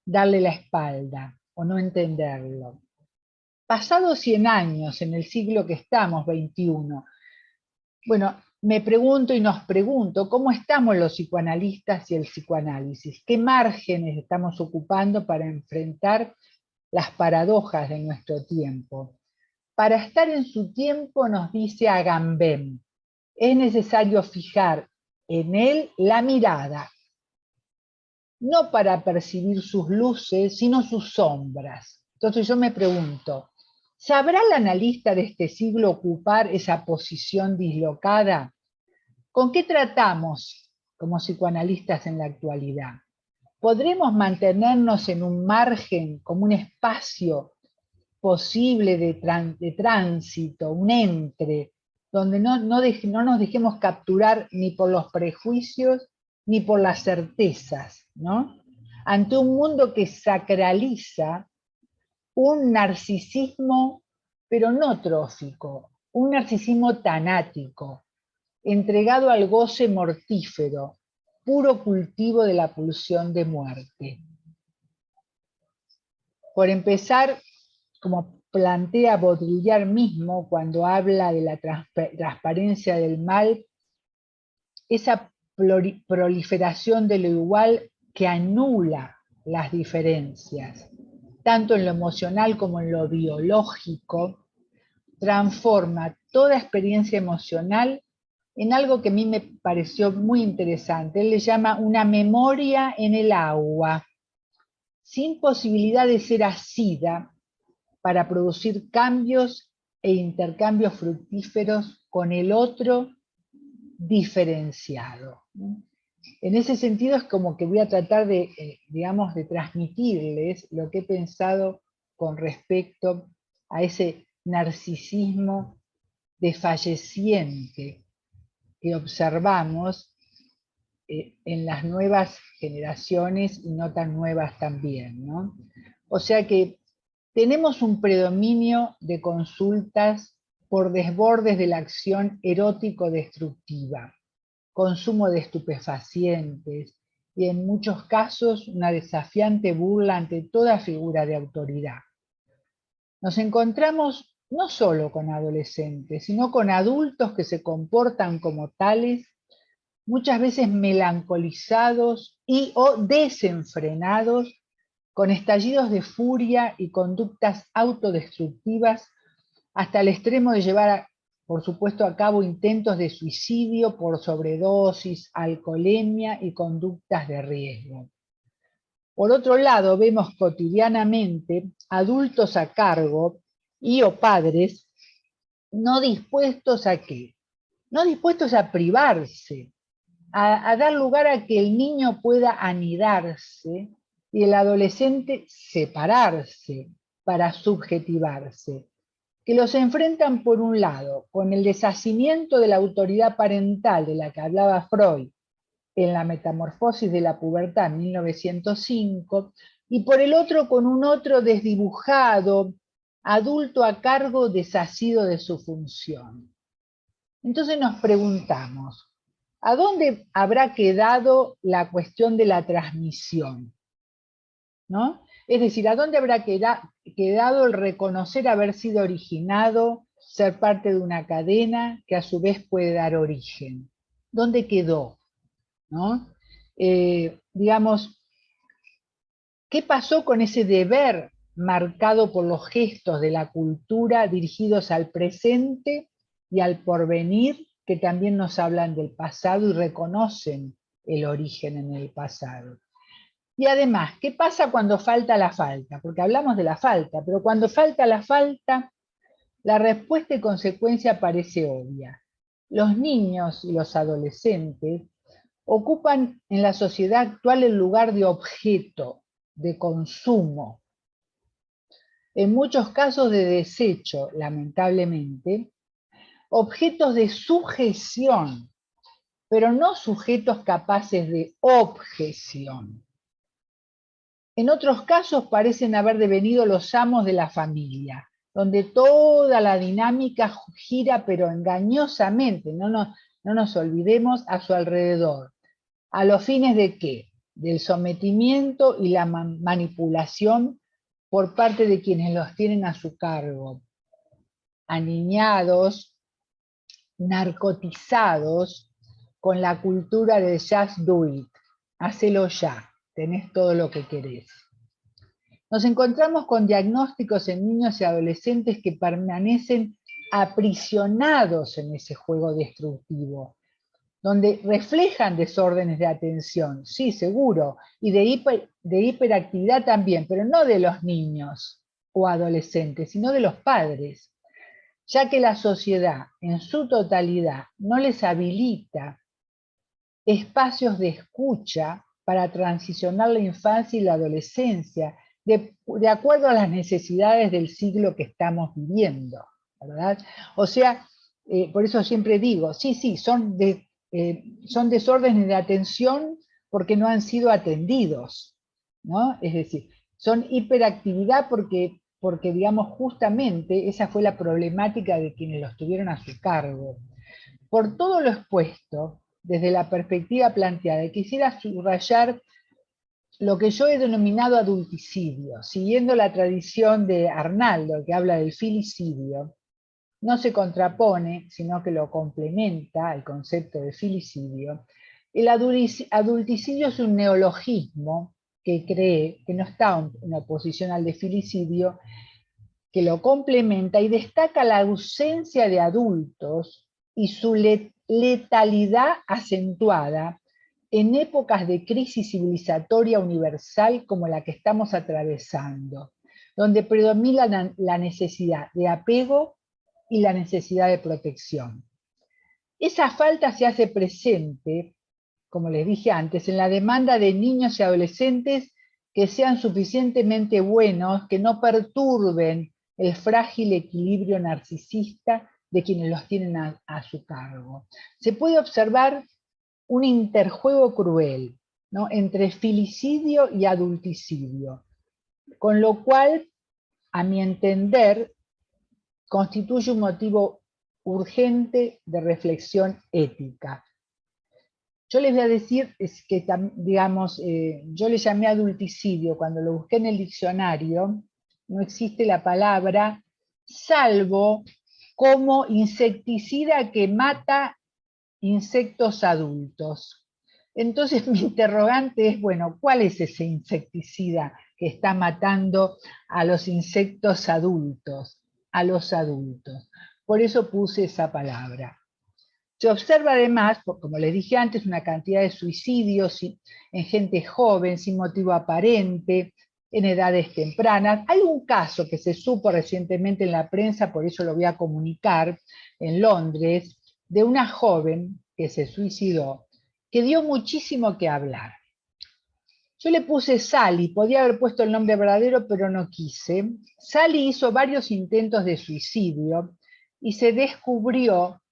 D: darle la espalda o no entenderlo. Pasados 100 años, en el siglo que estamos, 21, bueno, me pregunto y nos pregunto, ¿cómo estamos los psicoanalistas y el psicoanálisis? ¿Qué márgenes estamos ocupando para enfrentar las paradojas de nuestro tiempo? Para estar en su tiempo, nos dice Agamben, es necesario fijar en él la mirada, no para percibir sus luces, sino sus sombras. Entonces yo me pregunto, ¿sabrá el analista de este siglo ocupar esa posición dislocada? ¿Con qué tratamos como psicoanalistas en la actualidad? ¿Podremos mantenernos en un margen, como un espacio posible de tránsito, un entre, donde no nos dejemos capturar ni por los prejuicios ni por las certezas, ¿no? Ante un mundo que sacraliza un narcisismo, pero no trófico, un narcisismo tanático, entregado al goce mortífero, puro cultivo de la pulsión de muerte. Por empezar, como plantea Baudrillard mismo cuando habla de la transparencia del mal, esa proliferación de lo igual que anula las diferencias, tanto en lo emocional como en lo biológico, transforma toda experiencia emocional en algo que a mí me pareció muy interesante. Él le llama una memoria en el agua, sin posibilidad de ser asida para producir cambios e intercambios fructíferos con el otro diferenciado. En ese sentido es como que voy a tratar de, digamos, de transmitirles lo que he pensado con respecto a ese narcisismo desfalleciente que observamos en las nuevas generaciones y no tan nuevas también, ¿no? O sea que tenemos un predominio de consultas por desbordes de la acción erótico-destructiva, consumo de estupefacientes y en muchos casos una desafiante burla ante toda figura de autoridad. Nos encontramos no solo con adolescentes, sino con adultos que se comportan como tales, muchas veces melancolizados y o desenfrenados, con estallidos de furia y conductas autodestructivas, hasta el extremo de llevar, por supuesto, a cabo intentos de suicidio por sobredosis, alcoholemia y conductas de riesgo. Por otro lado, vemos cotidianamente adultos a cargo y o padres no dispuestos a ¿qué? No dispuestos a privarse, a dar lugar a que el niño pueda anidarse y el adolescente separarse para subjetivarse, que los enfrentan por un lado con el deshacimiento de la autoridad parental de la que hablaba Freud en La metamorfosis de la pubertad en 1905, y por el otro con un otro desdibujado, adulto a cargo desasido de su función. Entonces nos preguntamos, ¿a dónde habrá quedado la cuestión de la transmisión? ¿No? Es decir, ¿a dónde habrá quedado el reconocer haber sido originado, ser parte de una cadena que a su vez puede dar origen? ¿Dónde quedó? ¿No? Digamos, ¿qué pasó con ese deber marcado por los gestos de la cultura dirigidos al presente y al porvenir, que también nos hablan del pasado y reconocen el origen en el pasado? Y además, ¿qué pasa cuando falta la falta? Porque hablamos de la falta, pero cuando falta la falta, la respuesta y consecuencia parece obvia. Los niños y los adolescentes ocupan en la sociedad actual el lugar de objeto, de consumo, en muchos casos de desecho, lamentablemente, objetos de sujeción, pero no sujetos capaces de objeción. En otros casos parecen haber devenido los amos de la familia, donde toda la dinámica gira pero engañosamente, no nos olvidemos, a su alrededor. ¿A los fines de qué? Del sometimiento y la manipulación por parte de quienes los tienen a su cargo. Aniñados, narcotizados con la cultura de just do it, hacelo ya, tenés todo lo que querés. Nos encontramos con diagnósticos en niños y adolescentes que permanecen aprisionados en ese juego destructivo, donde reflejan desórdenes de atención, sí, seguro, y de hiperactividad también, pero no de los niños o adolescentes, sino de los padres, ya que la sociedad en su totalidad no les habilita espacios de escucha para transicionar la infancia y la adolescencia de acuerdo a las necesidades del siglo que estamos viviendo, ¿verdad? O sea, por eso siempre digo, sí, son desórdenes de atención porque no han sido atendidos, ¿no? Es decir, son hiperactividad porque digamos, justamente esa fue la problemática de quienes los tuvieron a su cargo. Por todo lo expuesto, desde la perspectiva planteada, quisiera subrayar lo que yo he denominado adulticidio, siguiendo la tradición de Arnaldo, que habla del filicidio, no se contrapone, sino que lo complementa el concepto de filicidio. El adulticidio es un neologismo que cree que no está en oposición al de filicidio, que lo complementa y destaca la ausencia de adultos y su letalidad acentuada en épocas de crisis civilizatoria universal como la que estamos atravesando, donde predomina la necesidad de apego y la necesidad de protección. Esa falta se hace presente, como les dije antes, en la demanda de niños y adolescentes que sean suficientemente buenos, que no perturben el frágil equilibrio narcisista de quienes los tienen a su cargo. Se puede observar un interjuego cruel, ¿no?, entre filicidio y adulticidio, con lo cual, a mi entender, constituye un motivo urgente de reflexión ética. Yo les voy a decir que, digamos, yo le llamé adulticidio, cuando lo busqué en el diccionario, no existe la palabra, salvo como insecticida que mata insectos adultos. Entonces mi interrogante es, bueno, ¿cuál es ese insecticida que está matando a los insectos adultos? A los adultos. Por eso puse esa palabra. Se observa además, como les dije antes, una cantidad de suicidios en gente joven, sin motivo aparente, en edades tempranas. Hay un caso que se supo recientemente en la prensa, por eso lo voy a comunicar, en Londres, de una joven que se suicidó, que dio muchísimo que hablar. Yo le puse Sally, podía haber puesto el nombre verdadero, pero no quise. Sally hizo varios intentos de suicidio y se descubrió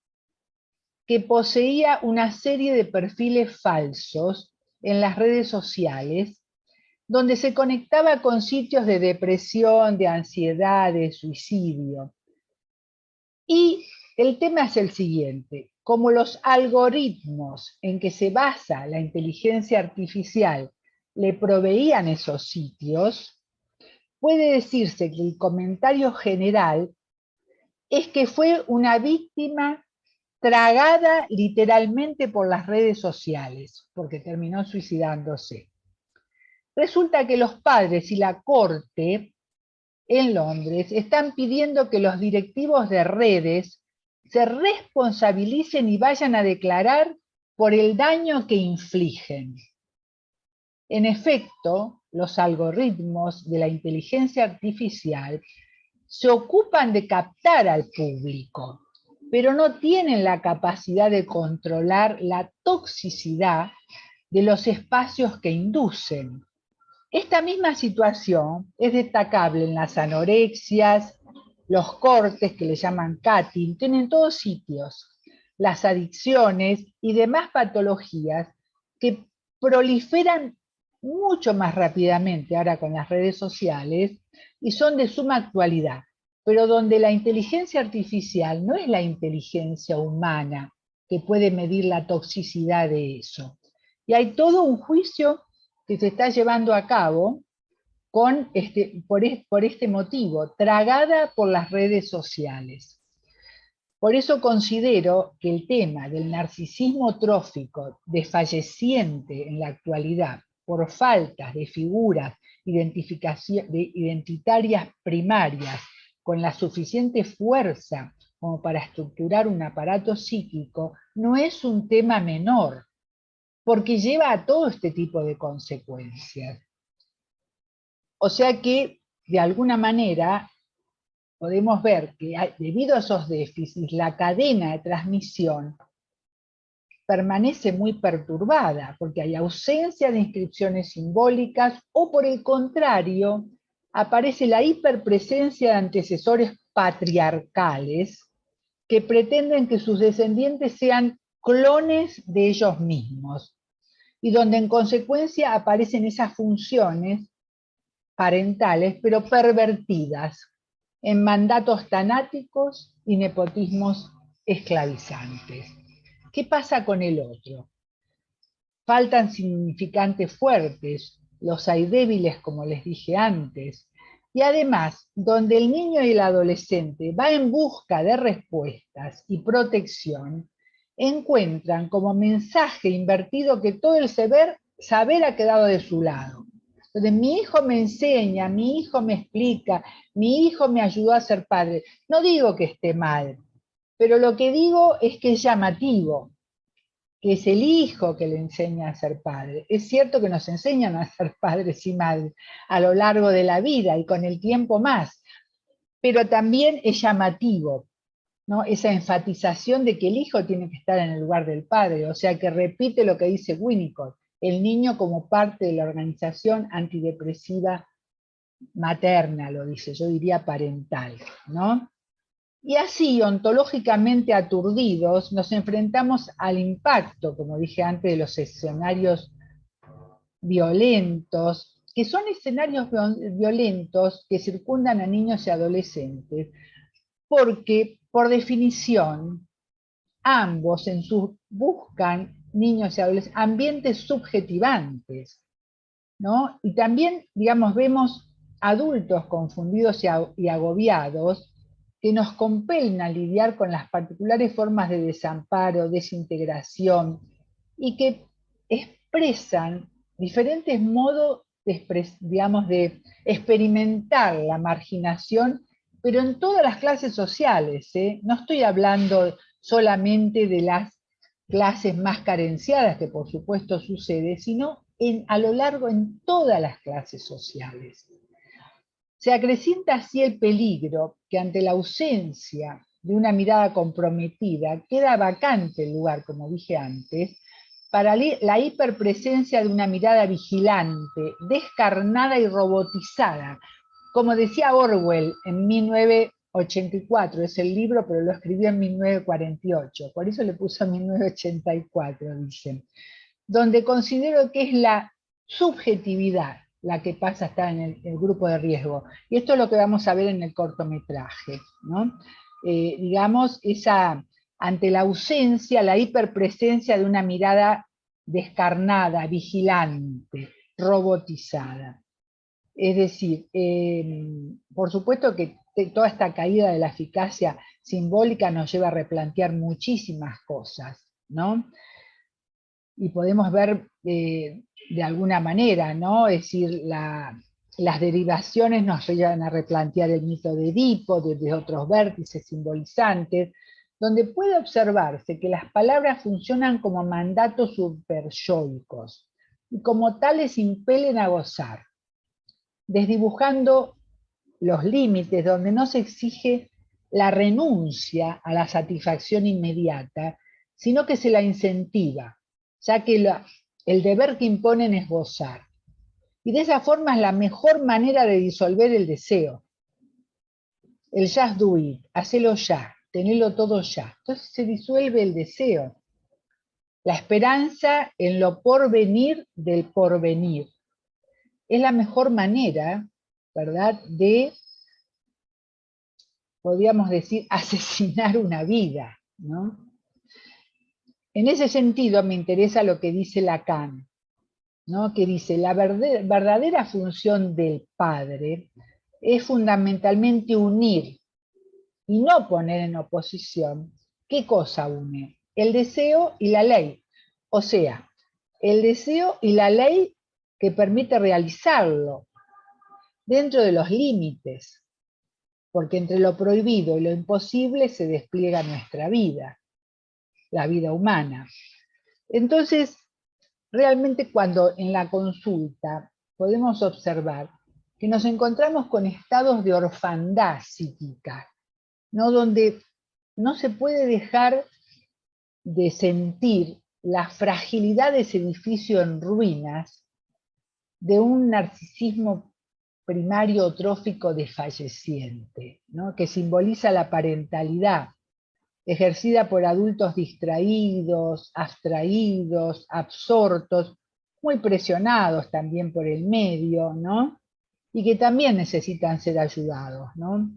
D: que poseía una serie de perfiles falsos en las redes sociales, donde se conectaba con sitios de depresión, de ansiedad, de suicidio. Y el tema es el siguiente: como los algoritmos en que se basa la inteligencia artificial le proveían esos sitios, puede decirse que el comentario general es que fue una víctima tragada literalmente por las redes sociales, porque terminó suicidándose. Resulta que los padres y la corte en Londres están pidiendo que los directivos de redes se responsabilicen y vayan a declarar por el daño que infligen. En efecto, los algoritmos de la inteligencia artificial se ocupan de captar al público, pero no tienen la capacidad de controlar la toxicidad de los espacios que inducen. Esta misma situación es destacable en las anorexias, los cortes que le llaman cutting, tienen todos sitios, las adicciones y demás patologías que proliferan mucho más rápidamente ahora con las redes sociales y son de suma actualidad, pero donde la inteligencia artificial no es la inteligencia humana que puede medir la toxicidad de eso. Y hay todo un juicio que se está llevando a cabo por este motivo, tragada por las redes sociales. Por eso considero que el tema del narcisismo trófico desfalleciente en la actualidad por faltas de figuras identitarias primarias con la suficiente fuerza como para estructurar un aparato psíquico, no es un tema menor, porque lleva a todo este tipo de consecuencias. O sea que, de alguna manera, podemos ver que debido a esos déficits, la cadena de transmisión permanece muy perturbada, porque hay ausencia de inscripciones simbólicas, o por el contrario, aparece la hiperpresencia de antecesores patriarcales que pretenden que sus descendientes sean clones de ellos mismos, y donde en consecuencia aparecen esas funciones parentales, pero pervertidas, en mandatos tanáticos y nepotismos esclavizantes. ¿Qué pasa con el otro? Faltan significantes fuertes, los hay débiles, como les dije antes, y además, donde el niño y el adolescente va en busca de respuestas y protección, encuentran como mensaje invertido que todo el saber ha quedado de su lado. Entonces, mi hijo me enseña, mi hijo me explica, mi hijo me ayudó a ser padre. No digo que esté mal, pero lo que digo es que es llamativo, que es el hijo que le enseña a ser padre. Es cierto que nos enseñan a ser padres y madres a lo largo de la vida y con el tiempo más, pero también es llamativo, ¿no? Esa enfatización de que el hijo tiene que estar en el lugar del padre, o sea que repite lo que dice Winnicott, el niño como parte de la organización antidepresiva materna, lo dice, yo diría parental, ¿no? Y así, ontológicamente aturdidos, nos enfrentamos al impacto, como dije antes, de los escenarios violentos, que son escenarios violentos que circundan a niños y adolescentes, porque, por definición, ambos en sus buscan niños y adolescentes ambientes subjetivantes, ¿no? Y también, digamos, vemos adultos confundidos y agobiados que nos compelen a lidiar con las particulares formas de desamparo, desintegración, y que expresan diferentes modos digamos, de experimentar la marginación, pero en todas las clases sociales, ¿eh? No estoy hablando solamente de las clases más carenciadas, que por supuesto sucede, sino a lo largo en todas las clases sociales. Se acrecienta así el peligro que ante la ausencia de una mirada comprometida queda vacante el lugar, como dije antes, para la hiperpresencia de una mirada vigilante, descarnada y robotizada. Como decía Orwell en 1984, es el libro, pero lo escribió en 1948, por eso le puso 1984, dicen, donde considero que es la subjetividad la que pasa a estar en el grupo de riesgo. Y esto es lo que vamos a ver en el cortometraje, ¿no? Digamos, ante la ausencia, la hiperpresencia de una mirada descarnada, vigilante, robotizada. Es decir, por supuesto que toda esta caída de la eficacia simbólica nos lleva a replantear muchísimas cosas, ¿no? Y podemos ver de alguna manera, ¿no? Es decir, las derivaciones nos llevan a replantear el mito de Edipo, desde otros vértices simbolizantes, donde puede observarse que las palabras funcionan como mandatos superyoicos, y como tales impelen a gozar, desdibujando los límites donde no se exige la renuncia a la satisfacción inmediata, sino que se la incentiva, ya que el deber que imponen es gozar. Y de esa forma es la mejor manera de disolver el deseo. El just do it, hacelo ya, tenelo todo ya. Entonces se disuelve el deseo. La esperanza en lo porvenir del porvenir. Es la mejor manera, ¿verdad?, de, podríamos decir, asesinar una vida, ¿no? En ese sentido me interesa lo que dice Lacan, ¿no? Que dice, la verdadera función del padre es fundamentalmente unir y no poner en oposición. ¿Qué cosa une? El deseo y la ley. O sea, el deseo y la ley que permite realizarlo dentro de los límites, porque entre lo prohibido y lo imposible se despliega nuestra vida, la vida humana. Entonces, realmente cuando en la consulta podemos observar que nos encontramos con estados de orfandad psíquica, ¿no? Donde no se puede dejar de sentir la fragilidad de ese edificio en ruinas, de un narcisismo primario trófico desfalleciente, ¿no? Que simboliza la parentalidad, ejercida por adultos distraídos, abstraídos, absortos, muy presionados también por el medio, ¿no? Y que también necesitan ser ayudados, ¿no?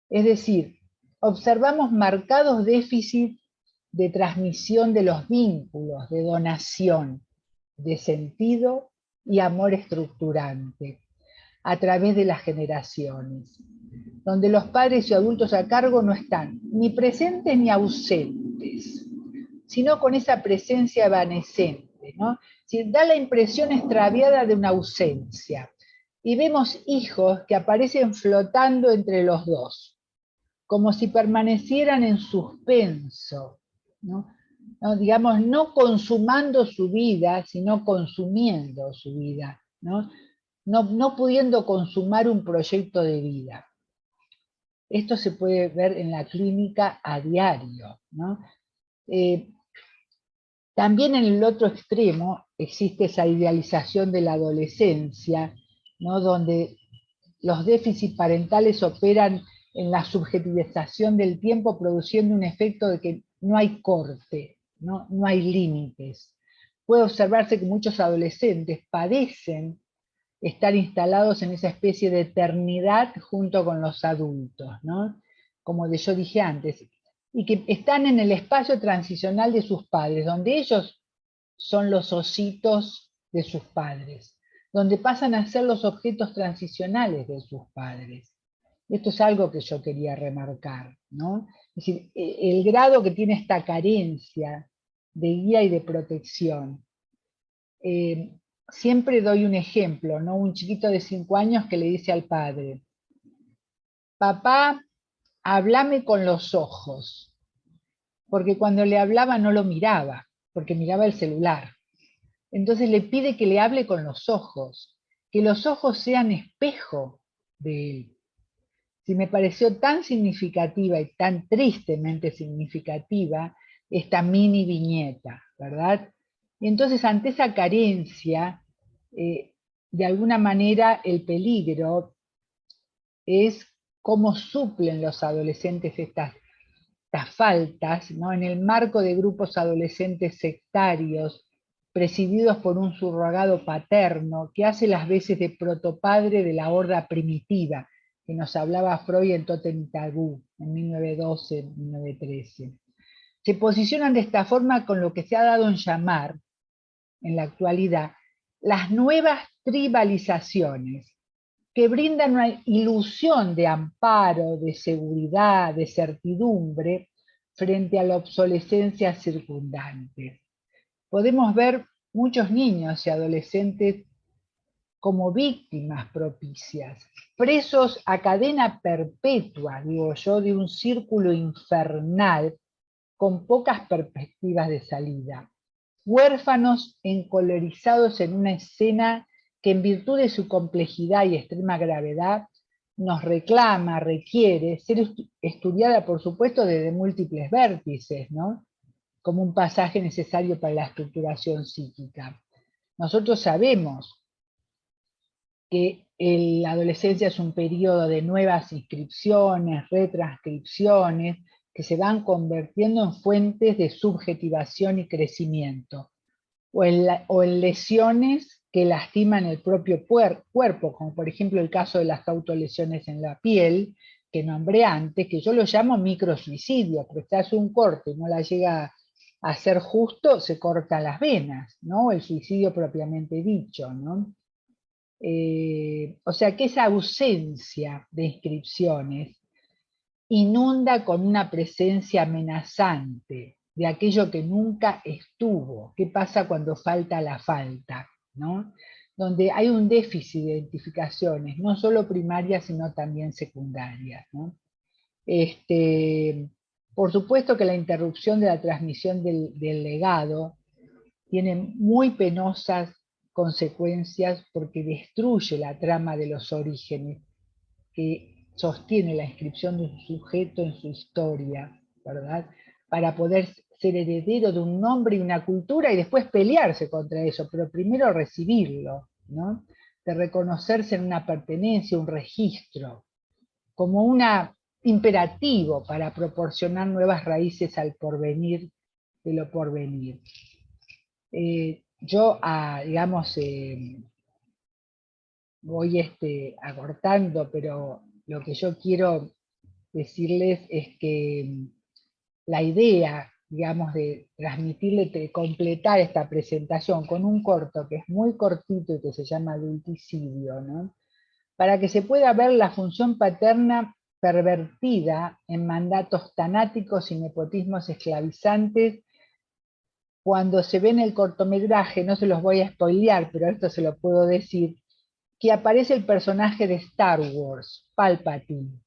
D: Es decir, observamos marcados déficits de transmisión de los vínculos, de donación, de sentido y amor estructurante a través de las generaciones, donde los padres y adultos a cargo no están ni presentes ni ausentes, sino con esa presencia evanescente, ¿no? Da la impresión extraviada de una ausencia. Y vemos hijos que aparecen flotando entre los dos, como si permanecieran en suspenso, ¿no? Digamos, no consumando su vida, sino consumiendo su vida, ¿no? No pudiendo consumar un proyecto de vida. Esto se puede ver en la clínica a diario, ¿no? También en el otro extremo existe esa idealización de la adolescencia, ¿no? Donde los déficits parentales operan en la subjetivización del tiempo, produciendo un efecto de que no hay corte, no hay límites. Puede observarse que muchos adolescentes padecen estar instalados en esa especie de eternidad junto con los adultos, ¿no? Como yo dije antes, y que están en el espacio transicional de sus padres, donde ellos son los ositos de sus padres, donde pasan a ser los objetos transicionales de sus padres. Esto es algo que yo quería remarcar, ¿no? Es decir, el grado que tiene esta carencia de guía y de protección. Siempre doy un ejemplo, ¿no? Un chiquito de 5 años que le dice al padre: papá, háblame con los ojos, porque cuando le hablaba no lo miraba, porque miraba el celular. Entonces le pide que le hable con los ojos, que los ojos sean espejo de él. Si me pareció tan significativa y tan tristemente significativa esta mini viñeta, ¿verdad? Y entonces ante esa carencia, de alguna manera el peligro es cómo suplen los adolescentes estas faltas, ¿no? En el marco de grupos adolescentes sectarios, presididos por un subrogado paterno que hace las veces de protopadre de la horda primitiva, que nos hablaba Freud en Tótem y Tabú, en 1912, 1913. Se posicionan de esta forma con lo que se ha dado en llamar, en la actualidad, las nuevas tribalizaciones, que brindan una ilusión de amparo, de seguridad, de certidumbre frente a la obsolescencia circundante. Podemos ver muchos niños y adolescentes como víctimas propicias, presos a cadena perpetua, digo yo, de un círculo infernal con pocas perspectivas de salida, huérfanos encolerizados en una escena que en virtud de su complejidad y extrema gravedad nos reclama, requiere ser estudiada, por supuesto, desde múltiples vértices, ¿no? Como un pasaje necesario para la estructuración psíquica. Nosotros sabemos que la adolescencia es un periodo de nuevas inscripciones, retranscripciones, que se van convirtiendo en fuentes de subjetivación y crecimiento, o en lesiones que lastiman el propio cuerpo, como por ejemplo el caso de las autolesiones en la piel, que nombré antes, que yo lo llamo microsuicidio, porque se hace un corte y no la llega a ser justo, se cortan las venas, ¿no? El suicidio propiamente dicho, ¿no? O sea que esa ausencia de inscripciones inunda con una presencia amenazante de aquello que nunca estuvo. ¿Qué pasa cuando falta la falta? ¿No? Donde hay un déficit de identificaciones, no solo primarias, sino también secundarias, ¿no? Por supuesto que la interrupción de la transmisión del legado tiene muy penosas consecuencias porque destruye la trama de los orígenes que sostiene la inscripción de un sujeto en su historia, ¿verdad? Para poder ser heredero de un nombre y una cultura y después pelearse contra eso, pero primero recibirlo, ¿no? De reconocerse en una pertenencia, un registro, como un imperativo para proporcionar nuevas raíces al porvenir de lo porvenir. Yo, digamos, voy acortando, pero lo que yo quiero decirles es que la idea digamos, de transmitirle, de completar esta presentación con un corto que es muy cortito y que se llama Adulticidio, ¿no? Para que se pueda ver la función paterna pervertida en mandatos tanáticos y nepotismos esclavizantes. Cuando se ve en el cortometraje, no se los voy a spoilear, pero esto se lo puedo decir, que aparece el personaje de Star Wars, Palpatine,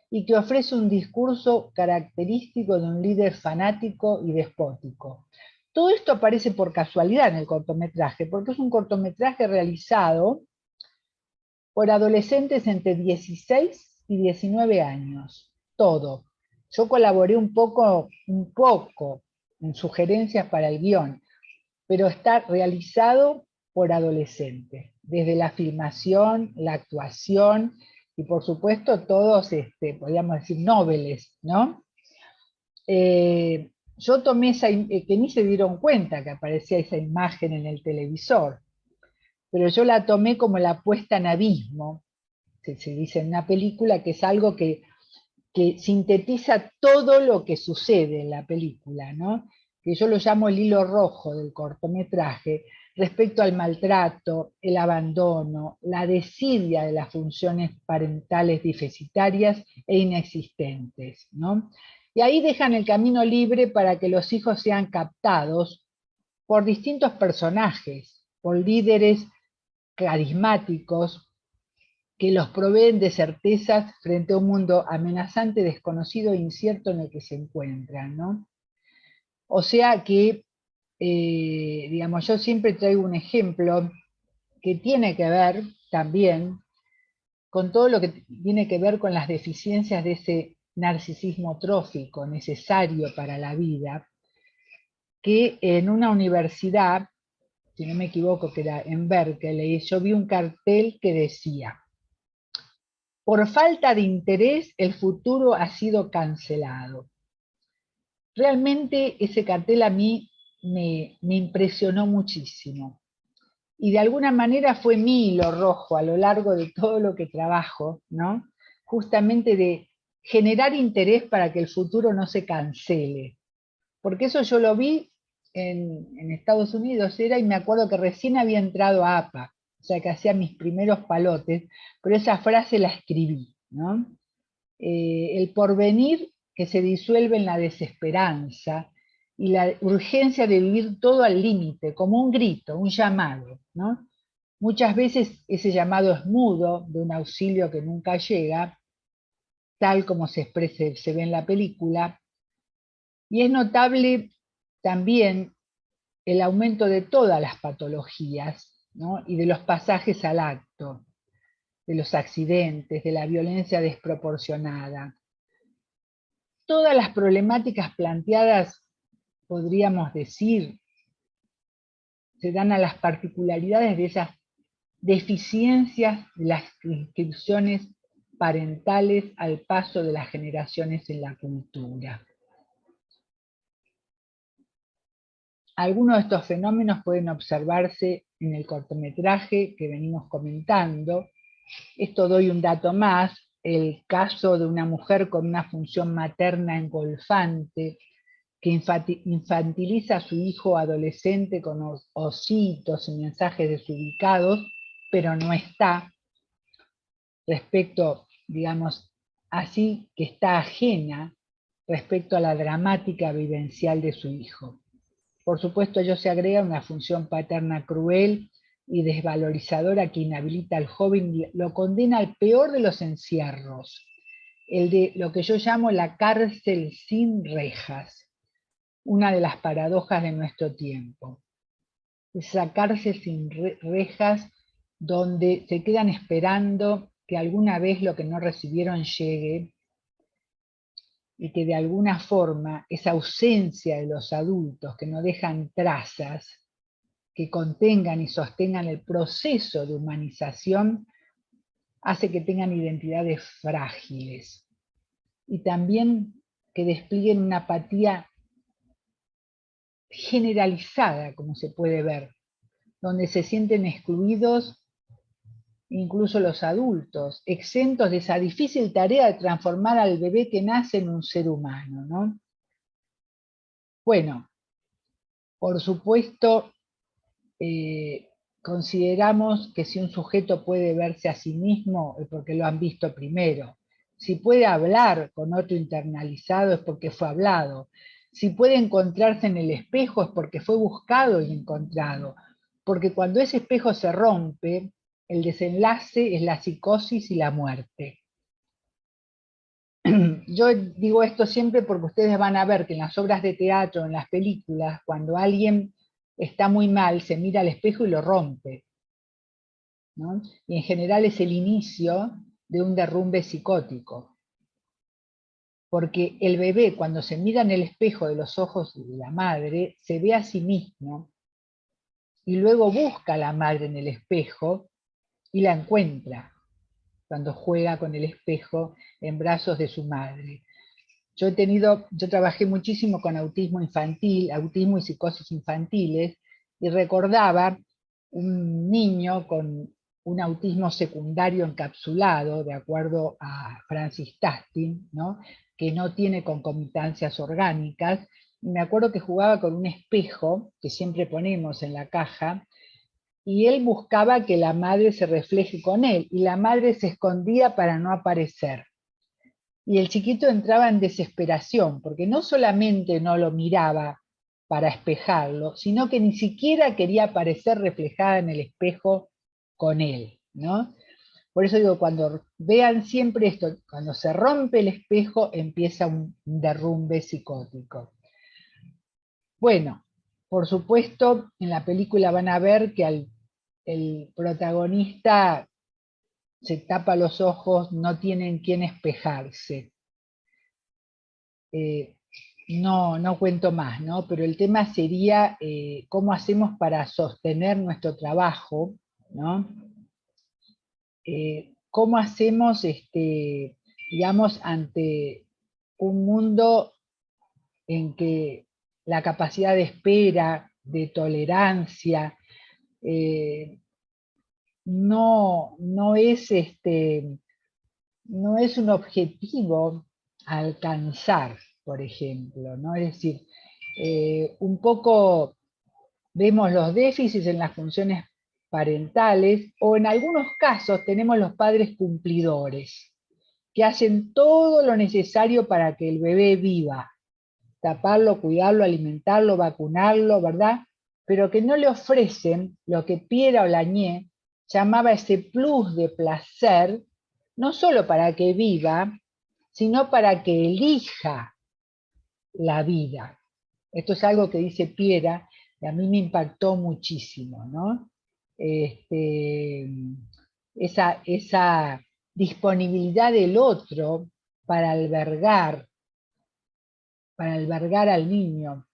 D: y que ofrece un discurso característico de un líder fanático y despótico. Todo esto aparece por casualidad en el cortometraje, porque es un cortometraje realizado por adolescentes entre 16 y 19 años, todo. Yo colaboré un poco en sugerencias para el guión, pero está realizado por adolescentes, desde la filmación, la actuación y por supuesto todos, podríamos decir, nobles, ¿no? Yo tomé que ni se dieron cuenta que aparecía esa imagen en el televisor, pero yo la tomé como la puesta en abismo, se dice en una película, que es algo que sintetiza todo lo que sucede en la película, ¿no? Que yo lo llamo el hilo rojo del cortometraje, respecto al maltrato, el abandono, la desidia de las funciones parentales deficitarias e inexistentes, ¿no? Y ahí dejan el camino libre para que los hijos sean captados por distintos personajes, por líderes carismáticos, que los proveen de certezas frente a un mundo amenazante, desconocido e incierto en el que se encuentran, ¿no? O sea que, digamos, yo siempre traigo un ejemplo que tiene que ver también con todo lo que tiene que ver con las deficiencias de ese narcisismo trófico necesario para la vida, que en una universidad, si no me equivoco, que era en Berkeley, yo vi un cartel que decía: por falta de interés, el futuro ha sido cancelado. Realmente ese cartel a mí me impresionó muchísimo. Y de alguna manera fue mi hilo rojo a lo largo de todo lo que trabajo, ¿no? Justamente de generar interés para que el futuro no se cancele. Porque eso yo lo vi en Estados Unidos, y me acuerdo que recién había entrado a APA, o sea que hacía mis primeros palotes, pero esa frase la escribí, ¿no? El porvenir que se disuelve en la desesperanza y la urgencia de vivir todo al límite, como un grito, un llamado, ¿no? Muchas veces ese llamado es mudo, de un auxilio que nunca llega, tal como se ve en la película, y es notable también el aumento de todas las patologías, ¿no? Y de los pasajes al acto, de los accidentes, de la violencia desproporcionada. Todas las problemáticas planteadas, podríamos decir, se dan a las particularidades de esas deficiencias de las inscripciones parentales al paso de las generaciones en la cultura. Algunos de estos fenómenos pueden observarse en el cortometraje que venimos comentando. Esto doy un dato más: el caso de una mujer con una función materna engolfante, que infantiliza a su hijo adolescente con ositos y mensajes desubicados, pero no está respecto, digamos, así que está ajena respecto a la dramática vivencial de su hijo. Por supuesto, ello se agrega una función paterna cruel y desvalorizadora que inhabilita al joven y lo condena al peor de los encierros, el de lo que yo llamo la cárcel sin rejas, una de las paradojas de nuestro tiempo. Esa cárcel sin rejas donde se quedan esperando que alguna vez lo que no recibieron llegue, y que de alguna forma esa ausencia de los adultos que no dejan trazas que contengan y sostengan el proceso de humanización hace que tengan identidades frágiles y también que desplieguen una apatía generalizada, como se puede ver, donde se sienten excluidos incluso los adultos, exentos de esa difícil tarea de transformar al bebé que nace en un ser humano, ¿no? Bueno, por supuesto, consideramos que si un sujeto puede verse a sí mismo es porque lo han visto primero. Si puede hablar con otro internalizado es porque fue hablado. Si puede encontrarse en el espejo es porque fue buscado y encontrado. Porque cuando ese espejo se rompe, el desenlace es la psicosis y la muerte. Yo digo esto siempre porque ustedes van a ver que en las obras de teatro, en las películas, cuando alguien está muy mal, se mira al espejo y lo rompe, ¿no? Y en general es el inicio de un derrumbe psicótico. Porque el bebé, cuando se mira en el espejo de los ojos de la madre, se ve a sí mismo y luego busca a la madre en el espejo y la encuentra cuando juega con el espejo en brazos de su madre. Yo trabajé muchísimo con autismo infantil, autismo y psicosis infantiles, y recordaba un niño con un autismo secundario encapsulado, de acuerdo a Francis Tastin, ¿no? Que no tiene concomitancias orgánicas. Y me acuerdo que jugaba con un espejo, que siempre ponemos en la caja, y él buscaba que la madre se refleje con él, y la madre se escondía para no aparecer. Y el chiquito entraba en desesperación, porque no solamente no lo miraba para espejarlo, sino que ni siquiera quería aparecer reflejada en el espejo con él, ¿no? Por eso digo, cuando vean siempre esto, cuando se rompe el espejo, empieza un derrumbe psicótico. Bueno, por supuesto, en la película van a ver que el protagonista se tapa los ojos, no tiene en quién espejarse. No cuento más, ¿no? Pero el tema sería cómo hacemos para sostener nuestro trabajo, ¿no? Cómo hacemos, digamos, ante un mundo en que la capacidad de espera, de tolerancia, no es un objetivo a alcanzar, por ejemplo, ¿no? Es decir, un poco vemos los déficits en las funciones parentales, o en algunos casos tenemos los padres cumplidores, que hacen todo lo necesario para que el bebé viva, taparlo, cuidarlo, alimentarlo, vacunarlo, ¿verdad? Pero que no le ofrecen lo que Piera Olañé llamaba ese plus de placer, no solo para que viva, sino para que elija la vida. Esto es algo que dice Piera, y a mí me impactó muchísimo, ¿no? Esa disponibilidad del otro para albergar al niño,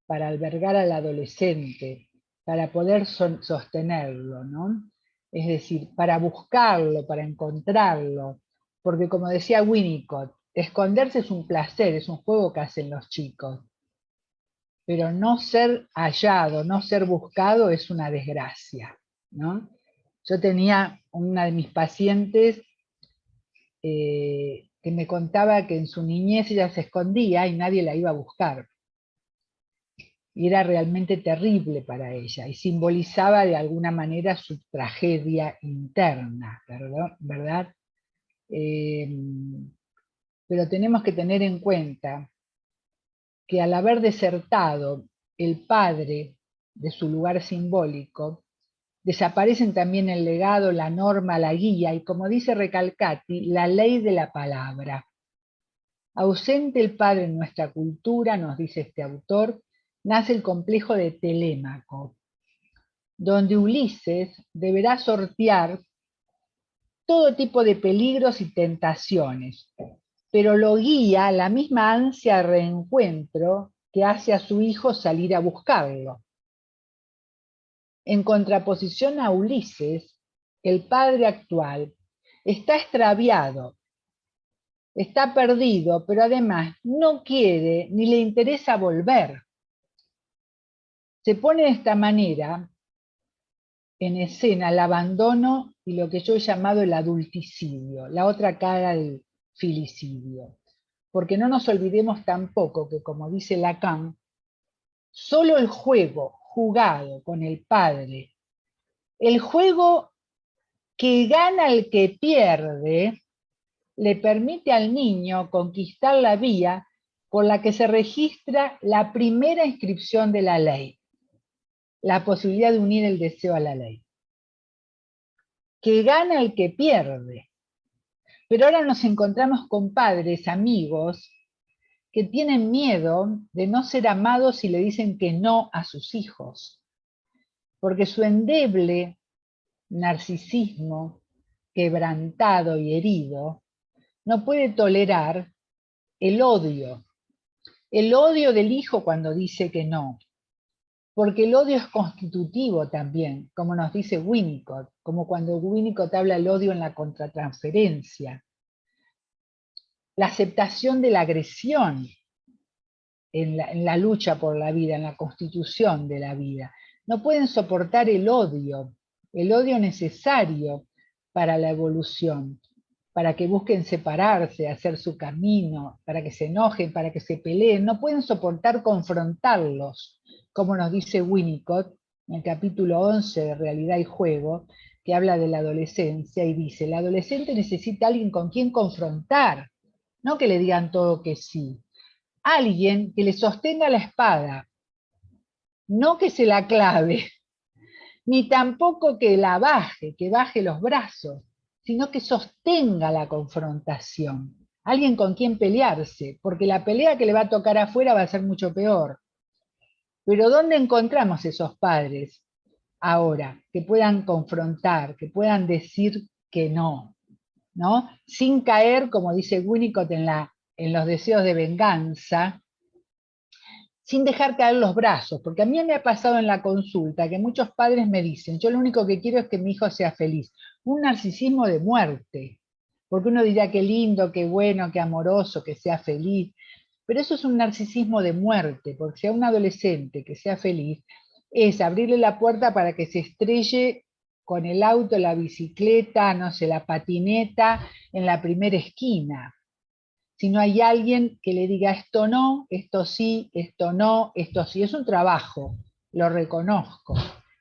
D: para albergar al adolescente, para poder sostenerlo, ¿no? Es decir, para buscarlo, para encontrarlo, porque como decía Winnicott, esconderse es un placer, es un juego que hacen los chicos, pero no ser hallado, no ser buscado es una desgracia, ¿no? Yo tenía una de mis pacientes que me contaba que en su niñez ella se escondía y nadie la iba a buscar. Y era realmente terrible para ella, y simbolizaba de alguna manera su tragedia interna, ¿verdad? Pero tenemos que tener en cuenta que al haber desertado el padre de su lugar simbólico, desaparecen también el legado, la norma, la guía, y como dice Recalcati, la ley de la palabra. Ausente el padre en nuestra cultura, nos dice este autor, nace el complejo de Telémaco, donde Ulises deberá sortear todo tipo de peligros y tentaciones, pero lo guía la misma ansia de reencuentro que hace a su hijo salir a buscarlo. En contraposición a Ulises, el padre actual está extraviado, está perdido, pero además no quiere ni le interesa volver. Se pone de esta manera en escena el abandono y lo que yo he llamado el adulticidio, la otra cara del filicidio. Porque no nos olvidemos tampoco que, como dice Lacan, Solo el juego jugado con el padre, el juego que gana el que pierde, le permite al niño conquistar la vía por la que se registra la primera inscripción de la ley, la posibilidad de unir el deseo a la ley. Que gana el que pierde. Pero ahora nos encontramos con padres, amigos, que tienen miedo de no ser amados si le dicen que no a sus hijos, porque su endeble narcisismo, quebrantado y herido, no puede tolerar el odio del hijo cuando dice que no, porque el odio es constitutivo también, como nos dice Winnicott, como cuando Winnicott habla del odio en la contratransferencia. La aceptación de la agresión en la lucha por la vida, en la constitución de la vida. No pueden soportar el odio necesario para la evolución, para que busquen separarse, hacer su camino, para que se enojen, para que se peleen. No pueden soportar confrontarlos, como nos dice Winnicott en el capítulo 11 de Realidad y Juego, que habla de la adolescencia y dice, el adolescente necesita a alguien con quien confrontar, no que le digan todo que sí. Alguien que le sostenga la espada, no que se la clave, ni tampoco que la baje, que baje los brazos, sino que sostenga la confrontación. Alguien con quien pelearse, porque la pelea que le va a tocar afuera va a ser mucho peor. Pero ¿dónde encontramos esos padres ahora que puedan confrontar, que puedan decir que no, ¿no? Sin caer, como dice Winnicott, en los deseos de venganza, sin dejar caer los brazos, porque a mí me ha pasado en la consulta que muchos padres me dicen, yo lo único que quiero es que mi hijo sea feliz. Un narcisismo de muerte, porque uno dirá qué lindo, qué bueno, qué amoroso, que sea feliz, pero eso es un narcisismo de muerte, porque si a un adolescente que sea feliz, es abrirle la puerta para que se estrelle con el auto, la bicicleta, no sé, la patineta, en la primera esquina. Si no hay alguien que le diga esto no, esto sí, esto no, esto sí. Es un trabajo, lo reconozco,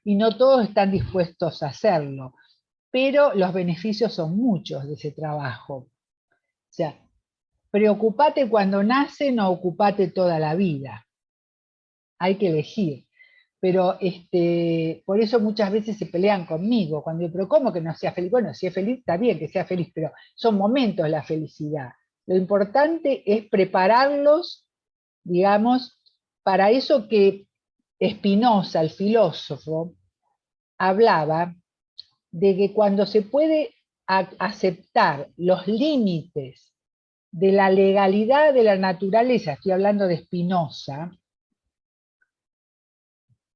D: y no todos están dispuestos a hacerlo, pero los beneficios son muchos de ese trabajo. O sea, preocupate cuando nace, no ocupate toda la vida. Hay que elegir. Pero por eso muchas veces se pelean conmigo, cuando digo, pero ¿cómo que no sea feliz? Bueno, si es feliz, está bien que sea feliz, pero son momentos la felicidad. Lo importante es prepararlos, digamos, para eso que Spinoza, el filósofo, hablaba de que cuando se puede aceptar los límites de la legalidad de la naturaleza, estoy hablando de Spinoza,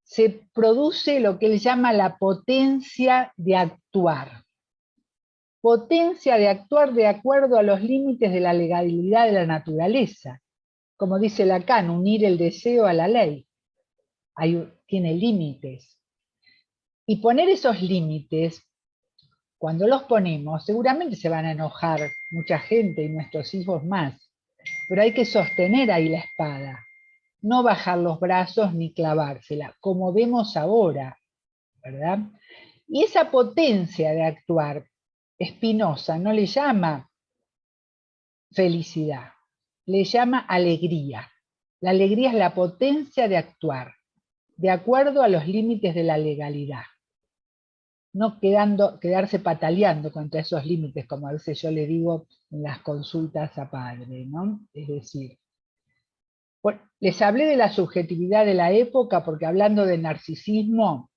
D: se produce lo que él llama la potencia de actuar. Potencia de actuar de acuerdo a los límites de la legalidad de la naturaleza. Como dice Lacan, unir el deseo a la ley. Tiene límites. Y poner esos límites, cuando los ponemos, seguramente se van a enojar mucha gente y nuestros hijos más. Pero hay que sostener ahí la espada. No bajar los brazos ni clavársela, como vemos ahora, ¿verdad? Y esa potencia de actuar, Spinoza no le llama felicidad, le llama alegría. La alegría es la potencia de actuar, de acuerdo a los límites de la legalidad. No quedarse pataleando contra esos límites, como a veces yo le digo en las consultas a padre, ¿no? Es decir, les hablé de la subjetividad de la época porque hablando de narcisismo,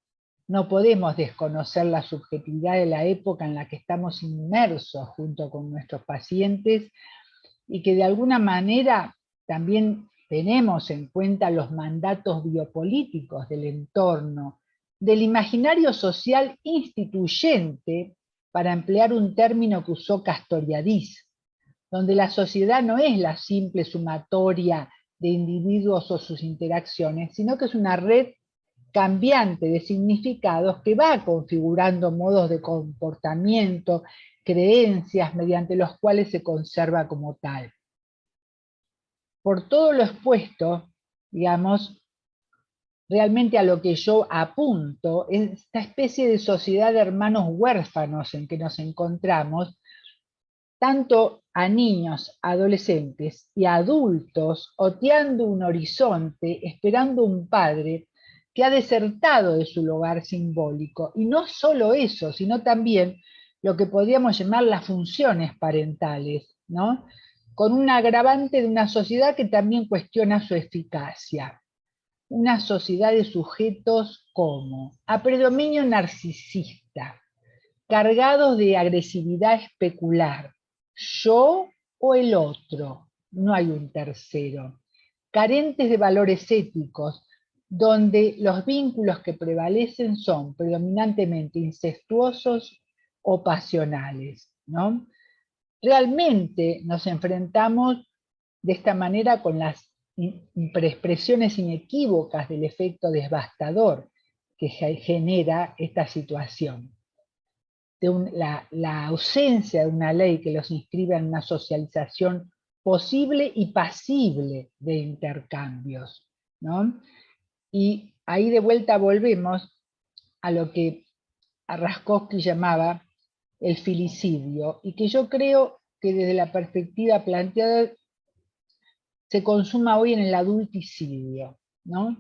D: no podemos desconocer la subjetividad de la época en la que estamos inmersos junto con nuestros pacientes y que de alguna manera también tenemos en cuenta los mandatos biopolíticos del entorno, del imaginario social instituyente, para emplear un término que usó Castoriadis, donde la sociedad no es la simple sumatoria de individuos o sus interacciones, sino que es una red cambiante de significados que va configurando modos de comportamiento, creencias mediante los cuales se conserva como tal. Por todo lo expuesto, digamos, realmente a lo que yo apunto, es esta especie de sociedad de hermanos huérfanos en que nos encontramos, tanto a niños, adolescentes y adultos, oteando un horizonte, esperando un padre que ha desertado de su lugar simbólico. Y no solo eso, sino también lo que podríamos llamar las funciones parentales, ¿no? Con un agravante de una sociedad que también cuestiona su eficacia. Una sociedad de sujetos como a predominio narcisista, cargados de agresividad especular, yo o el otro, no hay un tercero, carentes de valores éticos, donde los vínculos que prevalecen son predominantemente incestuosos o pasionales, ¿no? Realmente nos enfrentamos de esta manera con las expresiones inequívocas del efecto devastador que genera esta situación. La ausencia de una ley que los inscriba en una socialización posible y pasible de intercambios, ¿no? Y ahí de vuelta volvemos a lo que Raskowski llamaba el filicidio, y que yo creo que desde la perspectiva planteada se consuma hoy en el adulticidio, ¿no?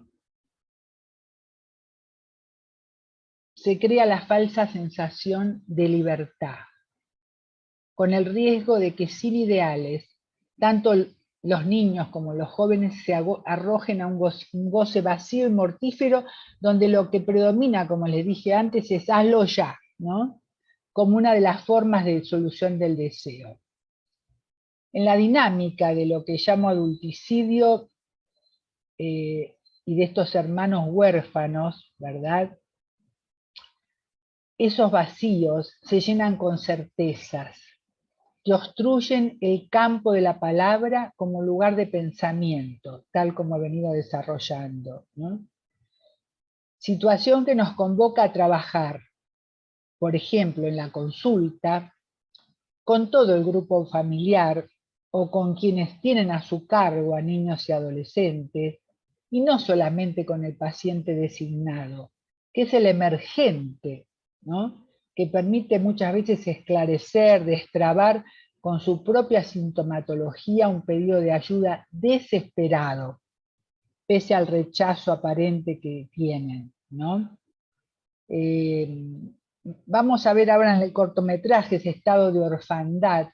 D: Se crea la falsa sensación de libertad, con el riesgo de que sin ideales, tanto los niños como los jóvenes se arrojen a un goce vacío y mortífero, donde lo que predomina, como les dije antes, es hazlo ya, ¿no? Como una de las formas de solución del deseo. En la dinámica de lo que llamo adulticidio y de estos hermanos huérfanos, ¿verdad? Esos vacíos se llenan con certezas que obstruyen el campo de la palabra como lugar de pensamiento, tal como he venido desarrollando, ¿no? Situación que nos convoca a trabajar, por ejemplo, en la consulta, con todo el grupo familiar o con quienes tienen a su cargo a niños y adolescentes, y no solamente con el paciente designado, que es el emergente, ¿no? Que permite muchas veces esclarecer, destrabar con su propia sintomatología un pedido de ayuda desesperado, pese al rechazo aparente que tienen, ¿no? Vamos a ver ahora en el cortometraje ese estado de orfandad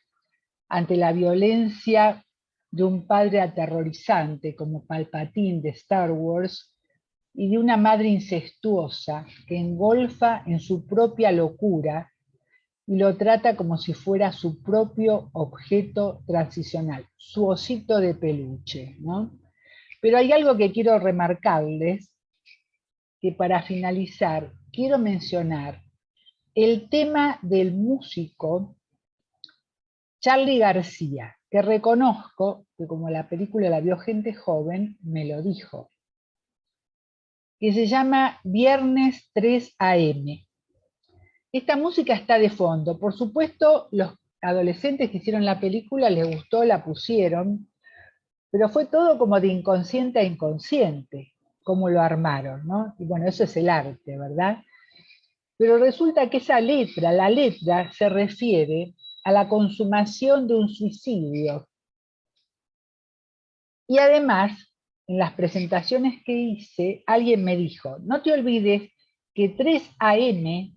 D: ante la violencia de un padre aterrorizante como Palpatine de Star Wars y de una madre incestuosa que engolfa en su propia locura y lo trata como si fuera su propio objeto transicional, su osito de peluche, ¿no? Pero hay algo que quiero remarcarles, que para finalizar quiero mencionar el tema del músico Charly García, que reconozco que como la película la vio gente joven, me lo dijo, que se llama Viernes 3 AM. Esta música está de fondo. Por supuesto, los adolescentes que hicieron la película les gustó, la pusieron, pero fue todo como de inconsciente a inconsciente, como lo armaron, ¿no? Y bueno, eso es el arte, ¿verdad? Pero resulta que esa letra, la letra se refiere a la consumación de un suicidio. Y además, en las presentaciones que hice, alguien me dijo, no te olvides que 3 AM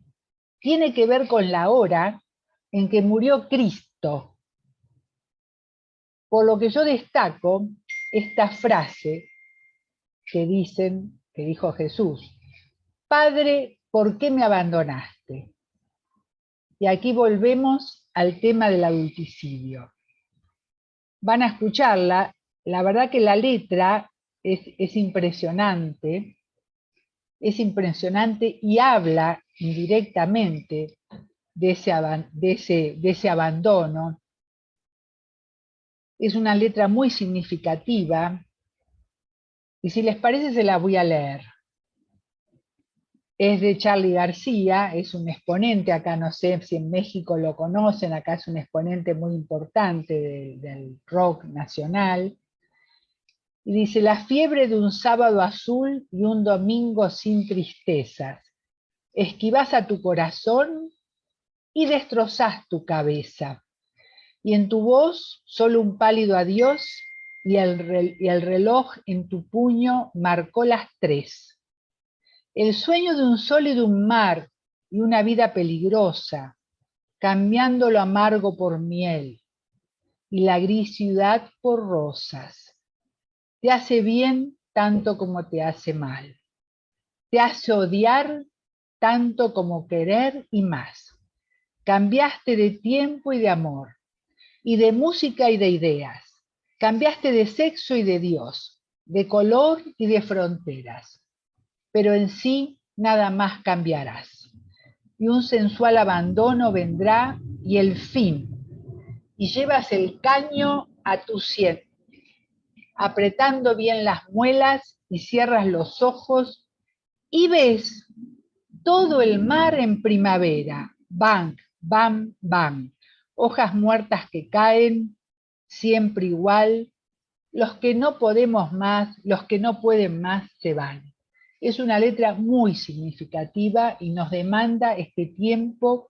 D: tiene que ver con la hora en que murió Cristo. Por lo que yo destaco esta frase que dijo Jesús, Padre, ¿por qué me abandonaste? Y aquí volvemos al tema del adulticidio. Van a escucharla, la verdad que la letra es impresionante y habla indirectamente de ese abandono. Es una letra muy significativa, y si les parece se la voy a leer. Es de Charly García, es un exponente, acá no sé si en México lo conocen, acá es un exponente muy importante del rock nacional. Y dice, la fiebre de un sábado azul y un domingo sin tristezas. Esquivás a tu corazón y destrozás tu cabeza. Y en tu voz solo un pálido adiós y el reloj en tu puño marcó las 3. El sueño de un sol y de un mar y una vida peligrosa, cambiando lo amargo por miel y la gris ciudad por rosas. Te hace bien tanto como te hace mal. Te hace odiar tanto como querer y más. Cambiaste de tiempo y de amor, y de música y de ideas. Cambiaste de sexo y de Dios, de color y de fronteras. Pero en sí nada más cambiarás. Y un sensual abandono vendrá y el fin. Y llevas el caño a tu sien, apretando bien las muelas y cierras los ojos y ves todo el mar en primavera. Bang, bam, bam. Hojas muertas que caen, siempre igual. Los que no podemos más, los que no pueden más, se van. Es una letra muy significativa y nos demanda este tiempo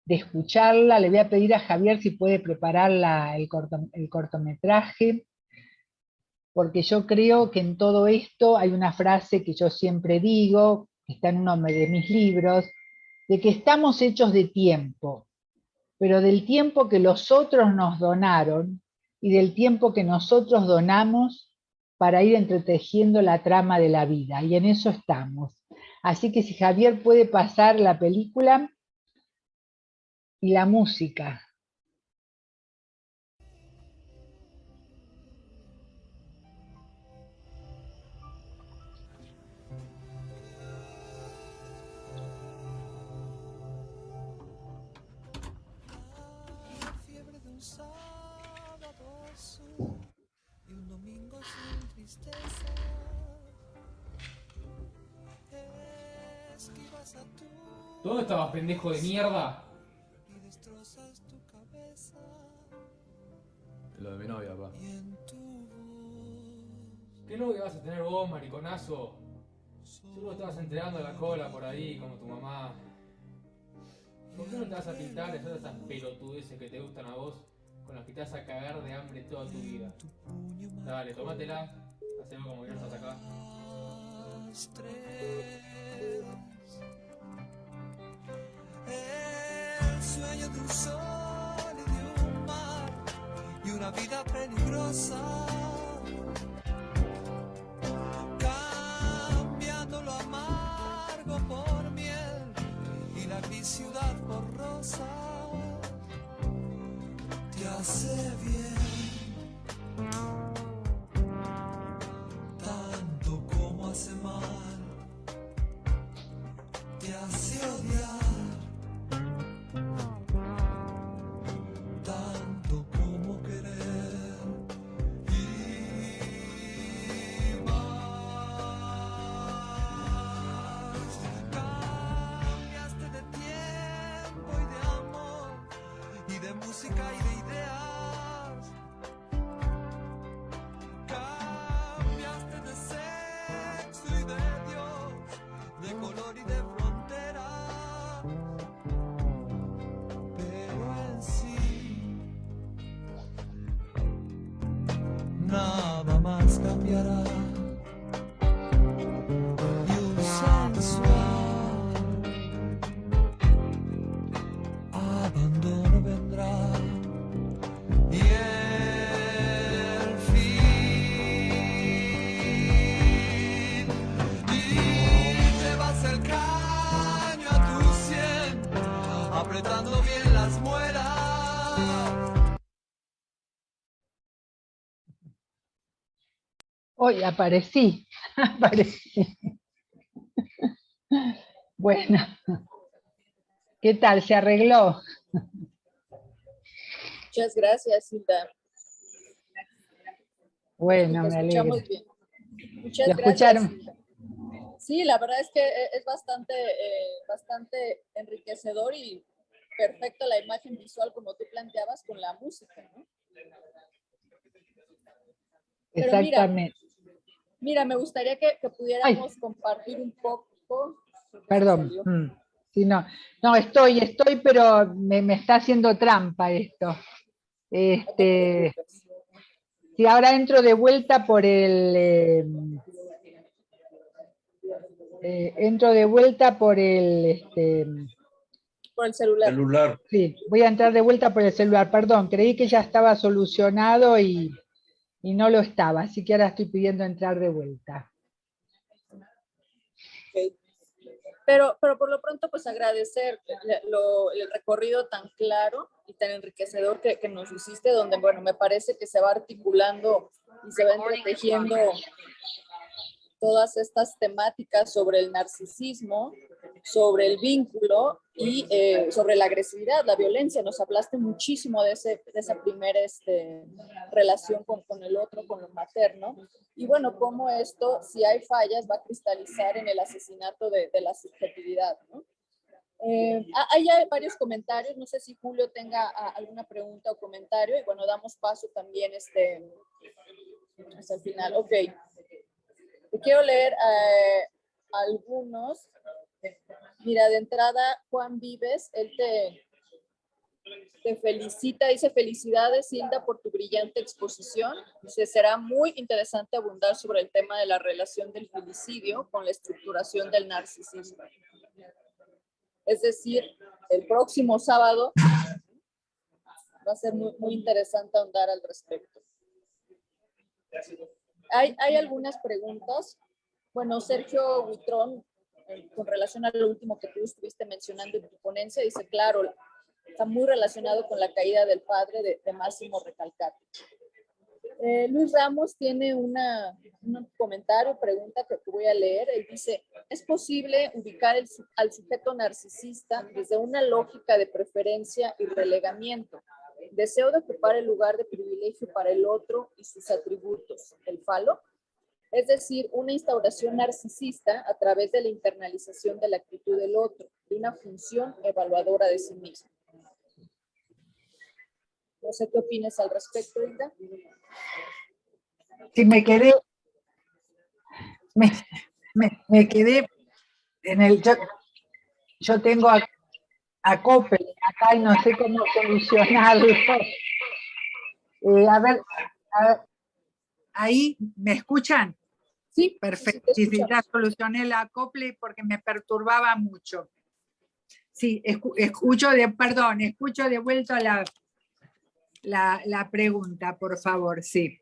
D: de escucharla. Le voy a pedir a Javier si puede preparar el cortometraje, porque yo creo que en todo esto hay una frase que yo siempre digo, que está en uno de mis libros, de que estamos hechos de tiempo, pero del tiempo que los otros nos donaron y del tiempo que nosotros donamos para ir entretejiendo la trama de la vida, y en eso estamos. Así que si Javier puede pasar la película y la música.
E: Fiebre de un sábado azul y un domingo sin tristeza. Esquivas a tu
F: ¿Dónde estabas, pendejo de mierda?
E: y destrozas tu cabeza.
F: Lo de mi novia, papá.
E: Y en tu voz
F: ¿Qué novia vas a tener vos, mariconazo? Seguro estabas entregando la cola por ahí, como tu mamá. ¿Por qué no te vas a pintar de hacer esas pelotudeces que te gustan a vos, con las que te vas a cagar de hambre toda tu vida? Dale, tómatela, hacemos como que no estás acá.
E: las 3. El sueño de un sol y de un mar y una vida peligrosa. Cambiando lo amargo por miel y la gris ciudad por rosa. Te hace bien tanto como hace mal. Te hace odiar tanto como querer y más. Cambiaste de tiempo y de amor y de música y de ideas. Cambiaste de sexo y de Dios, de color y de frontera. Pero en sí nada más cambiará. Y un sensual abandono vendrá. Y el fin. Y llevas el caño a tu sien, apretando bien las muelas.
D: Hoy aparecí, aparecí. Bueno, ¿qué tal? ¿Se arregló?
B: Muchas gracias, Hilda.
D: Bueno,
B: Lo
D: me
B: escuchamos
D: alegra.
B: bien. Muchas
D: ¿Lo
B: gracias,
D: escucharon?
B: Hilda. Sí, la verdad es que es bastante enriquecedor y perfecta la imagen visual como tú planteabas con la música, ¿no? Pero mira,
D: Exactamente.
B: Mira, me gustaría que pudiéramos compartir un poco.
D: Perdón. Sí, no, estoy, pero me está haciendo trampa esto. Sí, ahora entro de vuelta por el... entro de vuelta por el...
B: Por el celular.
A: Celular.
D: Sí, voy a entrar de vuelta por el celular. Perdón, creí que ya estaba solucionado y no lo estaba, así que ahora estoy pidiendo entrar de vuelta.
B: Okay. Pero por lo pronto, pues agradecer el recorrido tan claro y tan enriquecedor que nos hiciste, donde, bueno, me parece que se va articulando y se va entretejiendo todas estas temáticas sobre el narcisismo, sobre el vínculo y sobre la agresividad, la violencia. Nos hablaste muchísimo de esa primera relación con el otro, con lo materno. Y bueno, cómo esto, si hay fallas, va a cristalizar en el asesinato de la subjetividad, ¿no? Hay varios comentarios, no sé si Julio tenga alguna pregunta o comentario, y bueno, damos paso también hasta el final. Ok. Quiero leer algunos. Mira, de entrada, Juan Vives, él te felicita, dice: felicidades, Hilda, por tu brillante exposición. Dice: será muy interesante abundar sobre el tema de la relación del filicidio con la estructuración del narcisismo. Es decir, el próximo sábado va a ser muy, muy interesante ahondar al respecto. Hay algunas preguntas. Bueno, Sergio Huitrón, con relación a lo último que tú estuviste mencionando en tu ponencia, dice: claro, está muy relacionado con la caída del padre de Máximo Recalcati. Luis Ramos tiene un comentario, pregunta que voy a leer. Él dice: ¿es posible ubicar al sujeto narcisista desde una lógica de preferencia y relegamiento? Deseo de ocupar el lugar de privilegio para el otro y sus atributos, el falo. Es decir, una instauración narcisista a través de la internalización de la actitud del otro, de una función evaluadora de sí mismo. No sé qué opinas al respecto, Hilda.
G: Sí, me quedé en el... Yo tengo a Coppel acá y no sé cómo solucionarlo. A ver, ¿ahí me escuchan?
B: Sí,
G: perfecto.
B: Sí,
G: sí, ya solucioné la acople porque me perturbaba mucho. Sí, escucho de vuelta la pregunta, por favor, sí.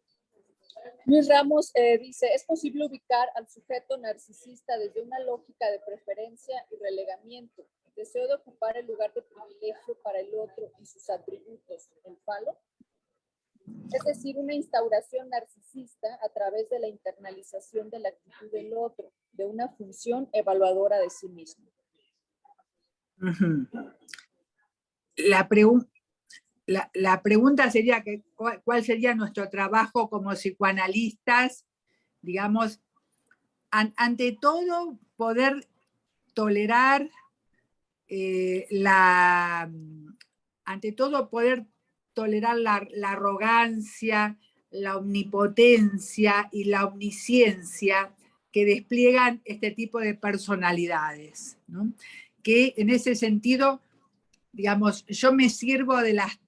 B: Luis Ramos dice: ¿es posible ubicar al sujeto narcisista desde una lógica de preferencia y relegamiento, deseo de ocupar el lugar de privilegio para el otro y sus atributos, el falo? Es decir, una instauración narcisista a través de la internalización de la actitud del otro, de una función evaluadora de sí mismo.
G: La pregunta sería que, ¿cuál sería nuestro trabajo como psicoanalistas? Digamos, ante todo, poder tolerar la arrogancia, la omnipotencia y la omnisciencia que despliegan este tipo de personalidades, ¿no? Que en ese sentido, digamos, yo me sirvo de las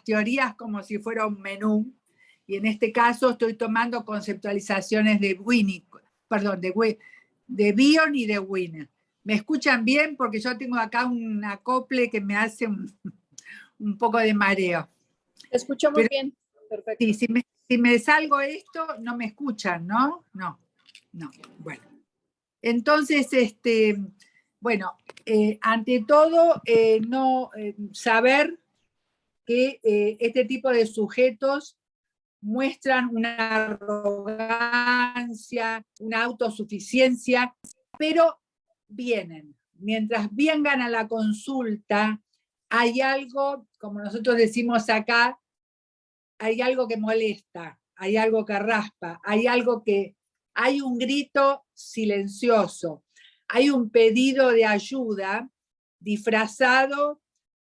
G: teorías como si fuera un menú, y en este caso estoy tomando conceptualizaciones de Bion y de Wiener. ¿Me escuchan bien? Porque yo tengo acá un acople que me hace un poco de mareo.
B: Te escucho muy bien. Perfecto.
G: Sí, si me salgo esto, no me escuchan, ¿no? No. Bueno. Entonces, bueno, ante todo, saber que este tipo de sujetos muestran una arrogancia, una autosuficiencia, pero mientras vengan a la consulta, hay algo, como nosotros decimos acá, hay algo que molesta, hay algo que raspa, hay un grito silencioso, hay un pedido de ayuda disfrazado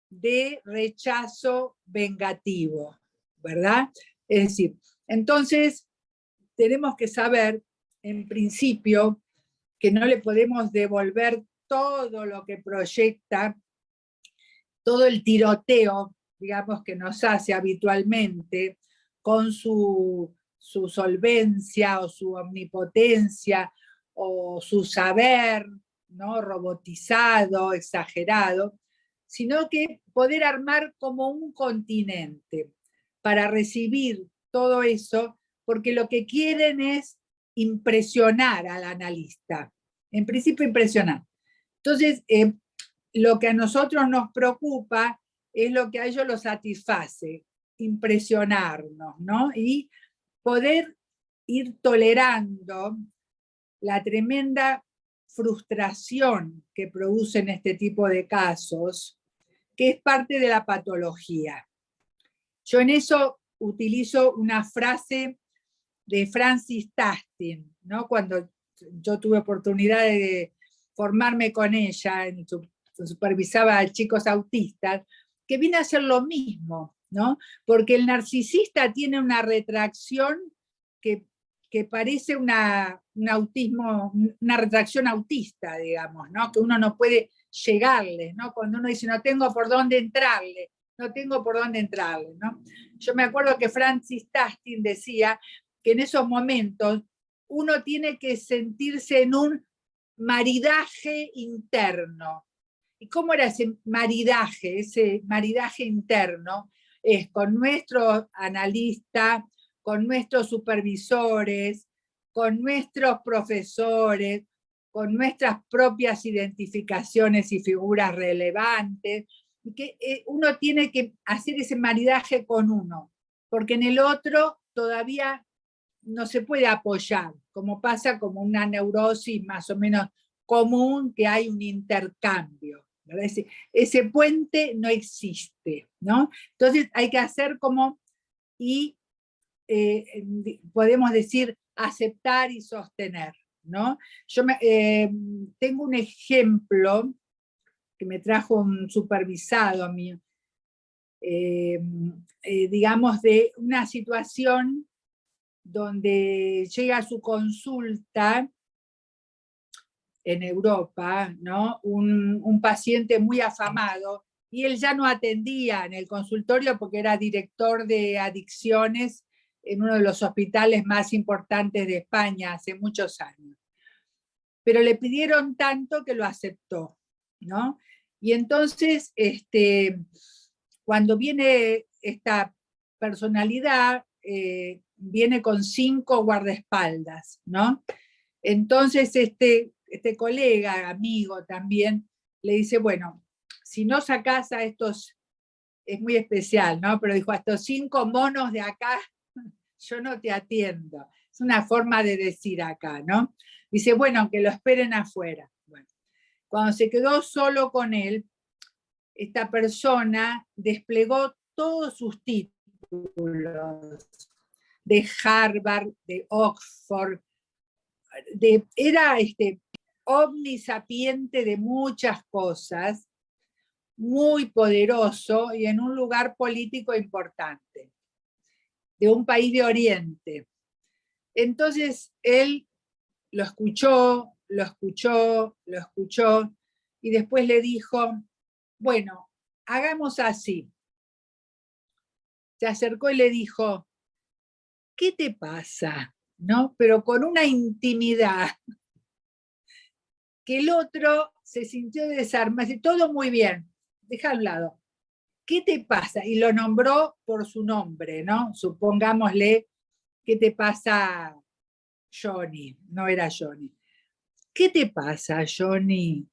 G: de rechazo vengativo, ¿verdad? Es decir, Entonces, tenemos que saber, en principio, que no le podemos devolver todo lo que proyecta, todo el tiroteo, digamos, que nos hace habitualmente, con su solvencia o su omnipotencia o su saber, ¿no? Robotizado, exagerado, sino que poder armar como un continente para recibir todo eso, porque lo que quieren es impresionar al analista, en principio impresionar. Entonces, lo que a nosotros nos preocupa es lo que a ellos los satisface, impresionarnos, ¿no? Y poder ir tolerando la tremenda frustración que producen este tipo de casos, que es parte de la patología. Yo en eso utilizo una frase de Francis Tastin, ¿no? Cuando yo tuve oportunidad de formarme con ella, supervisaba a chicos autistas, que viene a hacer lo mismo, ¿no? Porque el narcisista tiene una retracción que parece un autismo, una retracción autista, digamos, ¿no? Que uno no puede llegarle, ¿no? Cuando uno dice, no tengo por dónde entrarle, ¿no? Yo me acuerdo que Francis Tastin decía que en esos momentos uno tiene que sentirse en un maridaje interno. ¿Y cómo era ese maridaje? Ese maridaje interno es con nuestro analista, con nuestros supervisores, con nuestros profesores, con nuestras propias identificaciones y figuras relevantes, y que uno tiene que hacer ese maridaje con uno, porque en el otro todavía no se puede apoyar, como pasa como una neurosis más o menos común, que hay un intercambio. Ese puente no existe, ¿no? Entonces hay que hacer como, y podemos decir, aceptar y sostener, ¿no? Yo tengo un ejemplo que me trajo un supervisado a mí, digamos, de una situación donde llega a su consulta en Europa, ¿no? Un paciente muy afamado, y él ya no atendía en el consultorio porque era director de adicciones en uno de los hospitales más importantes de España hace muchos años. Pero le pidieron tanto que lo aceptó, ¿no? Y entonces, cuando viene esta personalidad, viene con 5 guardaespaldas, ¿no? Entonces este colega, amigo también, le dice, bueno, si no sacás a estos, es muy especial, ¿no? Pero dijo, a estos 5 monos de acá, yo no te atiendo. Es una forma de decir acá, ¿no? Dice, bueno, que lo esperen afuera. Bueno, cuando se quedó solo con él, esta persona desplegó todos sus títulos de Harvard, de Oxford, era omnisapiente de muchas cosas, muy poderoso y en un lugar político importante, de un país de Oriente. Entonces él lo escuchó, y después le dijo, bueno, hagamos así. Se acercó y le dijo, ¿qué te pasa? ¿No? Pero con una intimidad que el otro se sintió desarmado, todo muy bien, deja a un lado. ¿Qué te pasa? Y lo nombró por su nombre, ¿no? Supongámosle, ¿qué te pasa, Johnny? No era Johnny. ¿Qué te pasa, Johnny?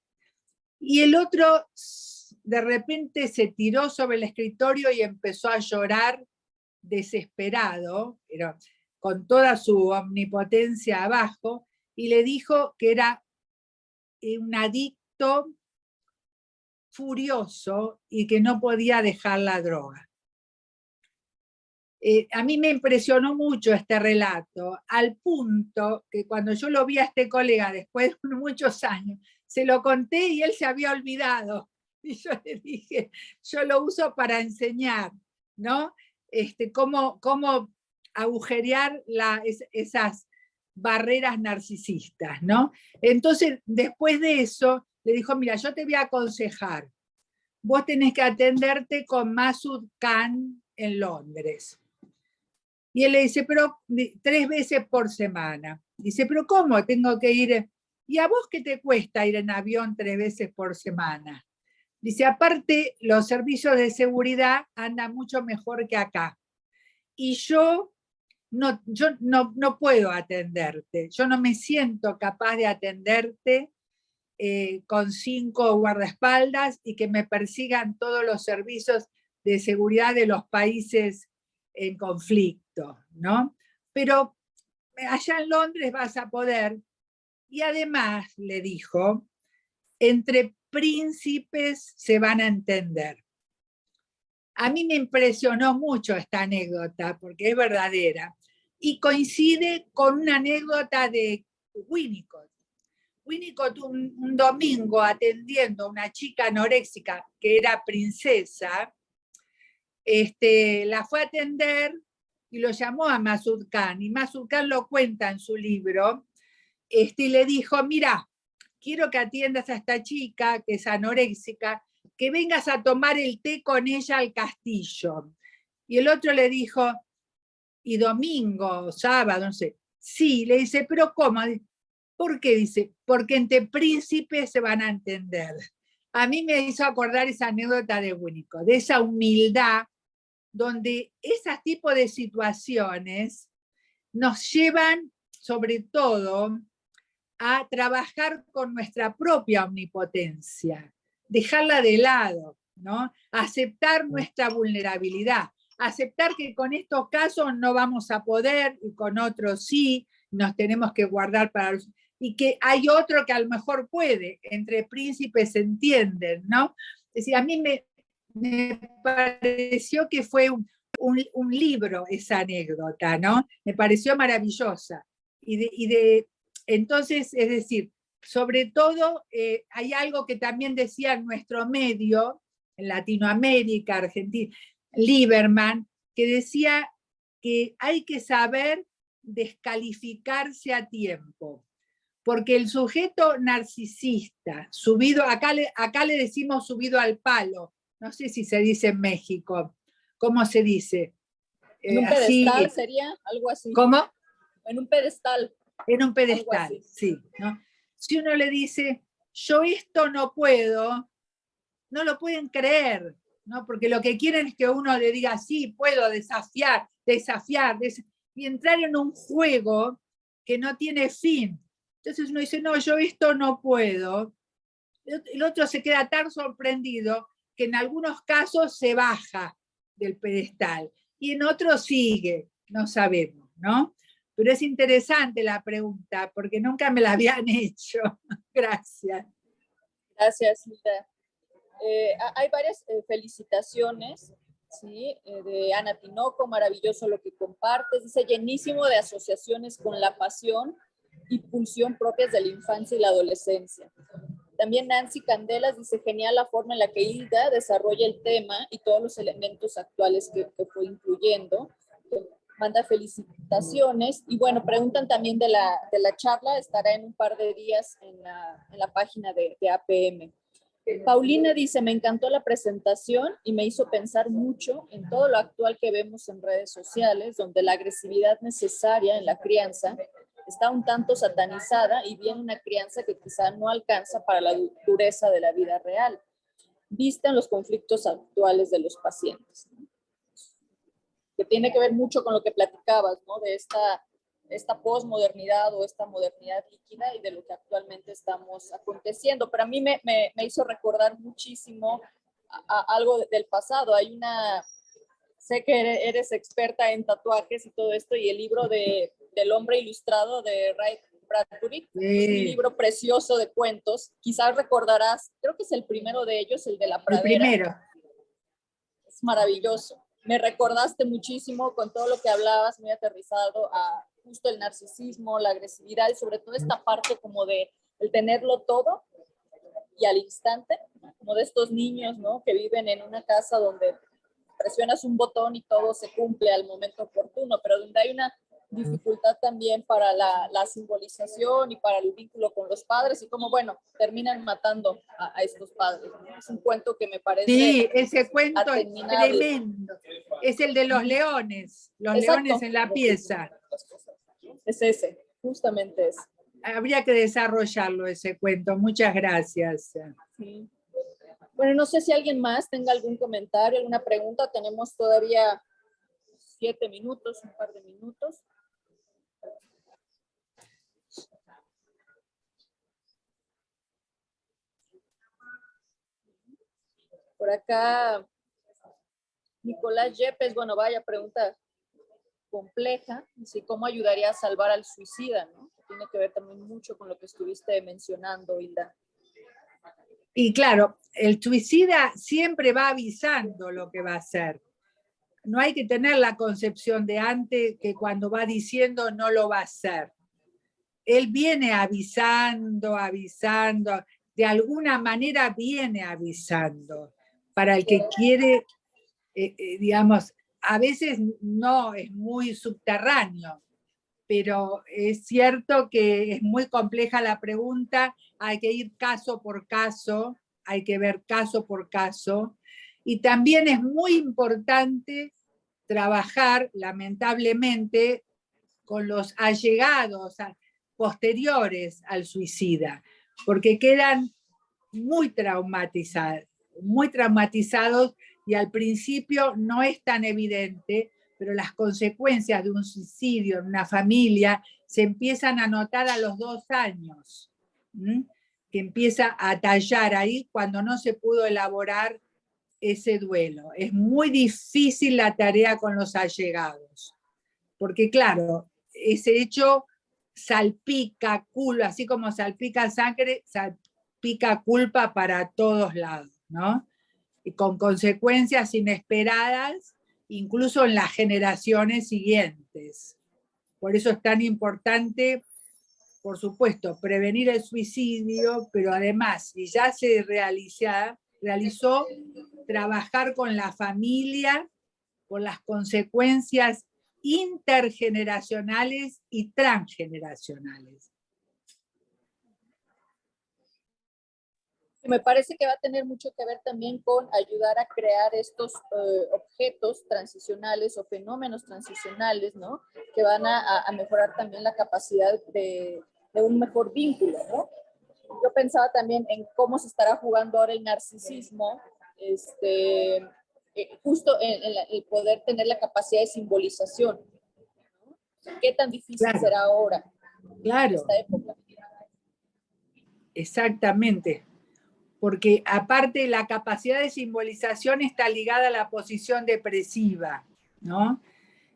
G: Y el otro de repente se tiró sobre el escritorio y empezó a llorar desesperado, pero con toda su omnipotencia abajo, y le dijo que era un adicto furioso y que no podía dejar la droga. A mí me impresionó mucho este relato, al punto que cuando yo lo vi a este colega después de muchos años, se lo conté y él se había olvidado. Y yo le dije, yo lo uso para enseñar, ¿no? Cómo agujerear esas barreras narcisistas, ¿no? Entonces, después de eso, le dijo, mira, yo te voy a aconsejar, vos tenés que atenderte con Masood Khan en Londres. Y él le dice, pero 3 veces por semana. Dice, pero ¿cómo tengo que ir? ¿Y a vos qué te cuesta ir en avión 3 veces por semana? Dice, aparte, los servicios de seguridad andan mucho mejor que acá. Y yo no puedo atenderte. Yo no me siento capaz de atenderte con 5 guardaespaldas y que me persigan todos los servicios de seguridad de los países en conflicto, ¿no? Pero allá en Londres vas a poder, y además, le dijo, entre príncipes se van a entender. A mí me impresionó mucho esta anécdota, porque es verdadera, y coincide con una anécdota de Winnicott. Winnicott un domingo atendiendo a una chica anoréxica que era princesa, la fue a atender y lo llamó a Masood Khan, y Masood Khan lo cuenta en su libro, y le dijo, mira, quiero que atiendas a esta chica que es anoréxica, que vengas a tomar el té con ella al castillo. Y el otro le dijo, y domingo, sábado, no sé, sí, le dice, pero ¿cómo? ¿Por qué? Dice, porque entre príncipes se van a entender. A mí me hizo acordar esa anécdota de Winnicott, de esa humildad, donde ese tipo de situaciones nos llevan, sobre todo, a trabajar con nuestra propia omnipotencia, dejarla de lado, ¿no? Aceptar nuestra vulnerabilidad, aceptar que con estos casos no vamos a poder y con otros sí, nos tenemos que guardar para los, y que hay otro que a lo mejor puede, entre príncipes se entienden, ¿no? Es decir, a mí me pareció que fue un libro esa anécdota, ¿no? Me pareció maravillosa. Entonces, es decir, sobre todo hay algo que también decía en nuestro medio, en Latinoamérica, Argentina, Lieberman, que decía que hay que saber descalificarse a tiempo, porque el sujeto narcisista, subido, acá le decimos subido al palo, no sé si se dice en México, ¿cómo se dice?
B: En un pedestal sería algo así.
G: ¿Cómo?
B: En un pedestal.
G: En un pedestal, sí, ¿no? Si uno le dice, yo esto no puedo, no lo pueden creer, ¿no? Porque lo que quieren es que uno le diga, sí, puedo desafiar, y entrar en un juego que no tiene fin. Entonces uno dice, no, yo esto no puedo. El otro se queda tan sorprendido que en algunos casos se baja del pedestal y en otros sigue, no sabemos, ¿no? Pero es interesante la pregunta porque nunca me la habían hecho. Gracias.
B: Gracias, Hilda. Hay varias felicitaciones, ¿sí? De Ana Tinoco, maravilloso lo que compartes, dice llenísimo de asociaciones con la pasión y pulsión propias de la infancia y la adolescencia. También Nancy Candelas dice genial la forma en la que Hilda desarrolla el tema y todos los elementos actuales que fue incluyendo. Manda felicitaciones y bueno, preguntan también de la charla, estará en un par de días en la página de APM. Paulina dice, me encantó la presentación y me hizo pensar mucho en todo lo actual que vemos en redes sociales, donde la agresividad necesaria en la crianza está un tanto satanizada y viene una crianza que quizá no alcanza para la dureza de la vida real, vista en los conflictos actuales de los pacientes, ¿no? Que tiene que ver mucho con lo que platicabas, ¿no? De esta posmodernidad o esta modernidad líquida y de lo que actualmente estamos aconteciendo. Pero a mí me hizo recordar muchísimo a algo del pasado. Sé que eres experta en tatuajes y todo esto, y el libro del hombre ilustrado de Ray Bradbury, sí. Es un libro precioso de cuentos. Quizás recordarás, creo que es el primero de ellos, el de la pradera.
G: El primero.
B: Es maravilloso. Me recordaste muchísimo con todo lo que hablabas, muy aterrizado a justo el narcisismo, la agresividad y sobre todo esta parte como de el tenerlo todo y al instante, ¿no? Como de estos niños, ¿no? Que viven en una casa donde presionas un botón y todo se cumple al momento oportuno. oportuno, pero donde hay una dificultad también para la simbolización y para el vínculo con los padres y cómo, bueno, terminan matando a estos padres, ¿no? Es un cuento que me parece
G: Sí, ese cuento es
B: aterminable.
G: tremendo. Es el de los leones
B: Exacto.
G: en la pieza.
B: Es ese, justamente ese.
G: Habría que desarrollarlo ese cuento. Muchas gracias.
B: Sí. Bueno, no sé si alguien más tenga algún comentario, alguna pregunta. Tenemos todavía 7 minutos, un par de minutos. Por acá, Nicolás Yepes, bueno, vaya pregunta compleja. Dice, ¿cómo ayudaría a salvar al suicida? ¿No? Tiene que ver también mucho con lo que estuviste mencionando, Hilda.
G: Y claro, el suicida siempre va avisando lo que va a hacer. No hay que tener la concepción de antes que cuando va diciendo no lo va a hacer. Él viene avisando, de alguna manera viene avisando. Para el que quiere, digamos, a veces no es muy subterráneo, pero es cierto que es muy compleja la pregunta, hay que ir caso por caso, hay que ver caso por caso, y también es muy importante trabajar, lamentablemente, con los allegados posteriores al suicida, porque quedan muy traumatizados y al principio no es tan evidente, pero las consecuencias de un suicidio en una familia se empiezan a notar a los 2 años, que empieza a tallar ahí cuando no se pudo elaborar ese duelo. Es muy difícil la tarea con los allegados, porque claro, ese hecho salpica culpa, así como salpica sangre, salpica culpa para todos lados, ¿no? Y con consecuencias inesperadas, incluso en las generaciones siguientes. Por eso es tan importante, por supuesto, prevenir el suicidio, pero además, si ya se realizó, trabajar con la familia, con las consecuencias intergeneracionales y transgeneracionales.
B: Me parece que va a tener mucho que ver también con ayudar a crear estos objetos transicionales o fenómenos transicionales, ¿no? Que van a mejorar también la capacidad de un mejor vínculo, ¿no? Yo pensaba también en cómo se estará jugando ahora el narcisismo, justo en el poder tener la capacidad de simbolización, ¿no? ¿Qué tan difícil será ahora?
G: Claro.
B: En esta época?
G: Exactamente. Porque aparte la capacidad de simbolización está ligada a la posición depresiva, ¿no?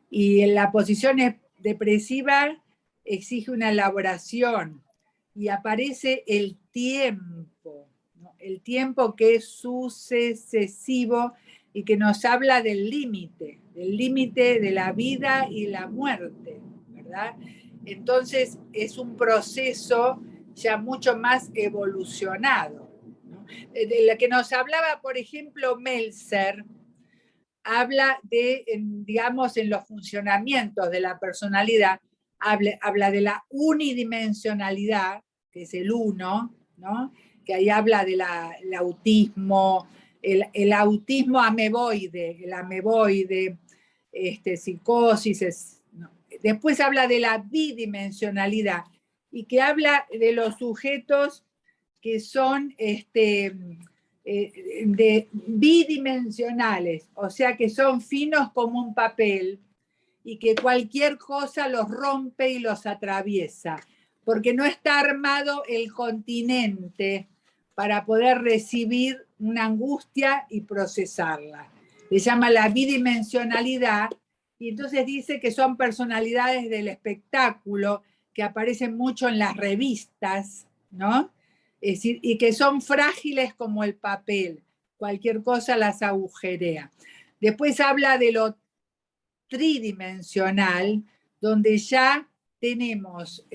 G: Y en la posición depresiva exige una elaboración y aparece el tiempo, ¿no? El tiempo que es sucesivo y que nos habla del límite de la vida y la muerte, ¿verdad? Entonces es un proceso ya mucho más evolucionado. De la que nos hablaba, por ejemplo, Meltzer, habla de, digamos, en los funcionamientos de la personalidad, habla de la unidimensionalidad, que es el uno, ¿no? Que ahí habla del autismo, el autismo ameboide, psicosis. ¿No? Después habla de la bidimensionalidad, y que habla de los sujetos que son bidimensionales, o sea que son finos como un papel y que cualquier cosa los rompe y los atraviesa, porque no está armado el continente para poder recibir una angustia y procesarla. Le llama la bidimensionalidad, y entonces dice que son personalidades del espectáculo que aparecen mucho en las revistas, ¿no? Es decir, y que son frágiles como el papel, cualquier cosa las agujerea. Después habla de lo tridimensional, donde ya tenemos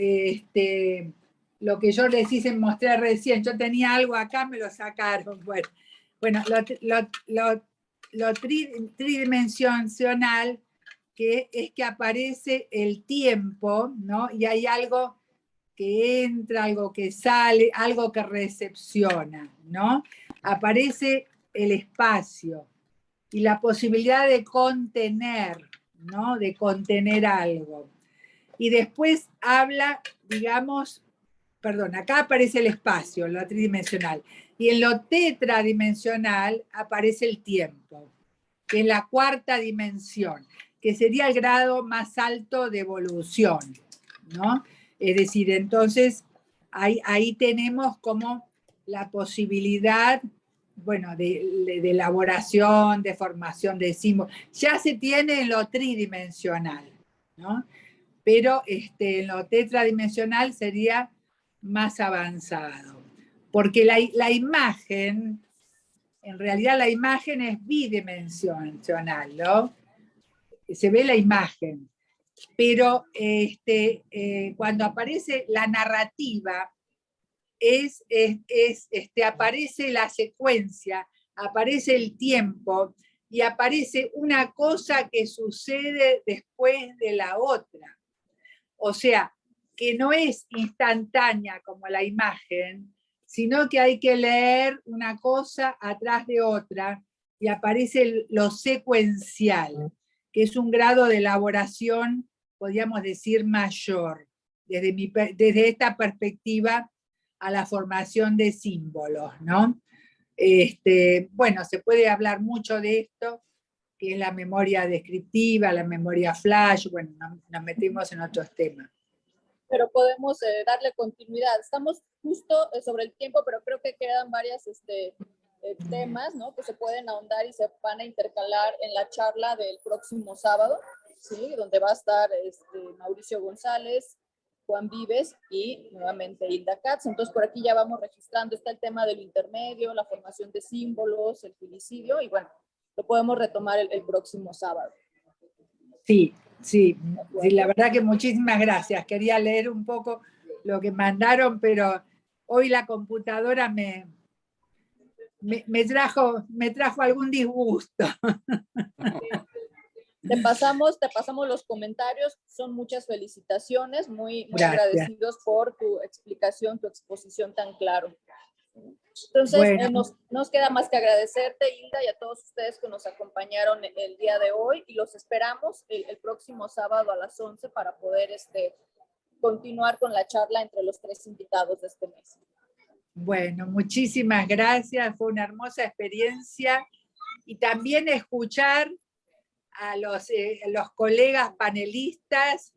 G: lo que yo les hice mostrar recién. Yo tenía algo acá, me lo sacaron. Bueno, lo tridimensional, que es que aparece el tiempo, ¿no? Y hay algo que entra, algo que sale, algo que recepciona, ¿no? Aparece el espacio y la posibilidad de contener, ¿no? De contener algo. Y después habla, digamos, perdón, acá aparece el espacio, lo tridimensional, y en lo tetradimensional aparece el tiempo, que es la cuarta dimensión, que sería el grado más alto de evolución, ¿no? Es decir, entonces ahí tenemos como la posibilidad, bueno, de elaboración, de formación de símbolos. Ya se tiene en lo tridimensional, ¿no? Pero en lo tetradimensional sería más avanzado. Porque la imagen, en realidad la imagen es bidimensional, ¿no? Se ve la imagen. Pero cuando aparece la narrativa, aparece la secuencia, aparece el tiempo y aparece una cosa que sucede después de la otra. O sea, que no es instantánea como la imagen, sino que hay que leer una cosa atrás de otra y aparece lo secuencial, que es un grado de elaboración, podríamos decir, mayor, desde esta perspectiva a la formación de símbolos, ¿no? Bueno, se puede hablar mucho de esto, que es la memoria descriptiva, la memoria flash, bueno, nos metimos en otros temas.
B: Pero podemos darle continuidad. Estamos justo sobre el tiempo, pero creo que quedan varios temas, ¿no? Que se pueden ahondar y se van a intercalar en la charla del próximo sábado, ¿sí? Donde va a estar Mauricio González, Juan Vives y nuevamente Hilda Katz. Entonces por aquí ya vamos registrando, está el tema del intermedio, la formación de símbolos, el filicidio, y bueno, lo podemos retomar el próximo sábado.
G: Sí, sí, la verdad que muchísimas gracias. Quería leer un poco lo que mandaron, pero hoy la computadora me trajo algún disgusto.
B: Te pasamos los comentarios, son muchas felicitaciones, muy agradecidos por tu explicación, tu exposición tan claro. Entonces, bueno, nos queda más que agradecerte, Hilda, y a todos ustedes que nos acompañaron el día de hoy, y los esperamos el próximo sábado a las 11 para poder continuar con la charla entre los 3 invitados de este mes.
G: Bueno, muchísimas gracias, fue una hermosa experiencia, y también escuchar a los colegas panelistas,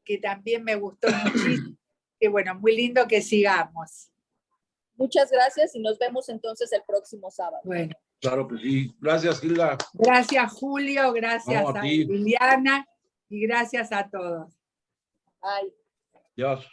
G: que también me gustó muchísimo, que bueno, muy lindo que sigamos.
B: Muchas gracias y nos vemos entonces el próximo sábado.
G: Bueno.
A: Claro que sí. Gracias, Hilda.
G: Gracias, Julio, gracias a Liliana y gracias a todos.
B: Ay.
A: Dios.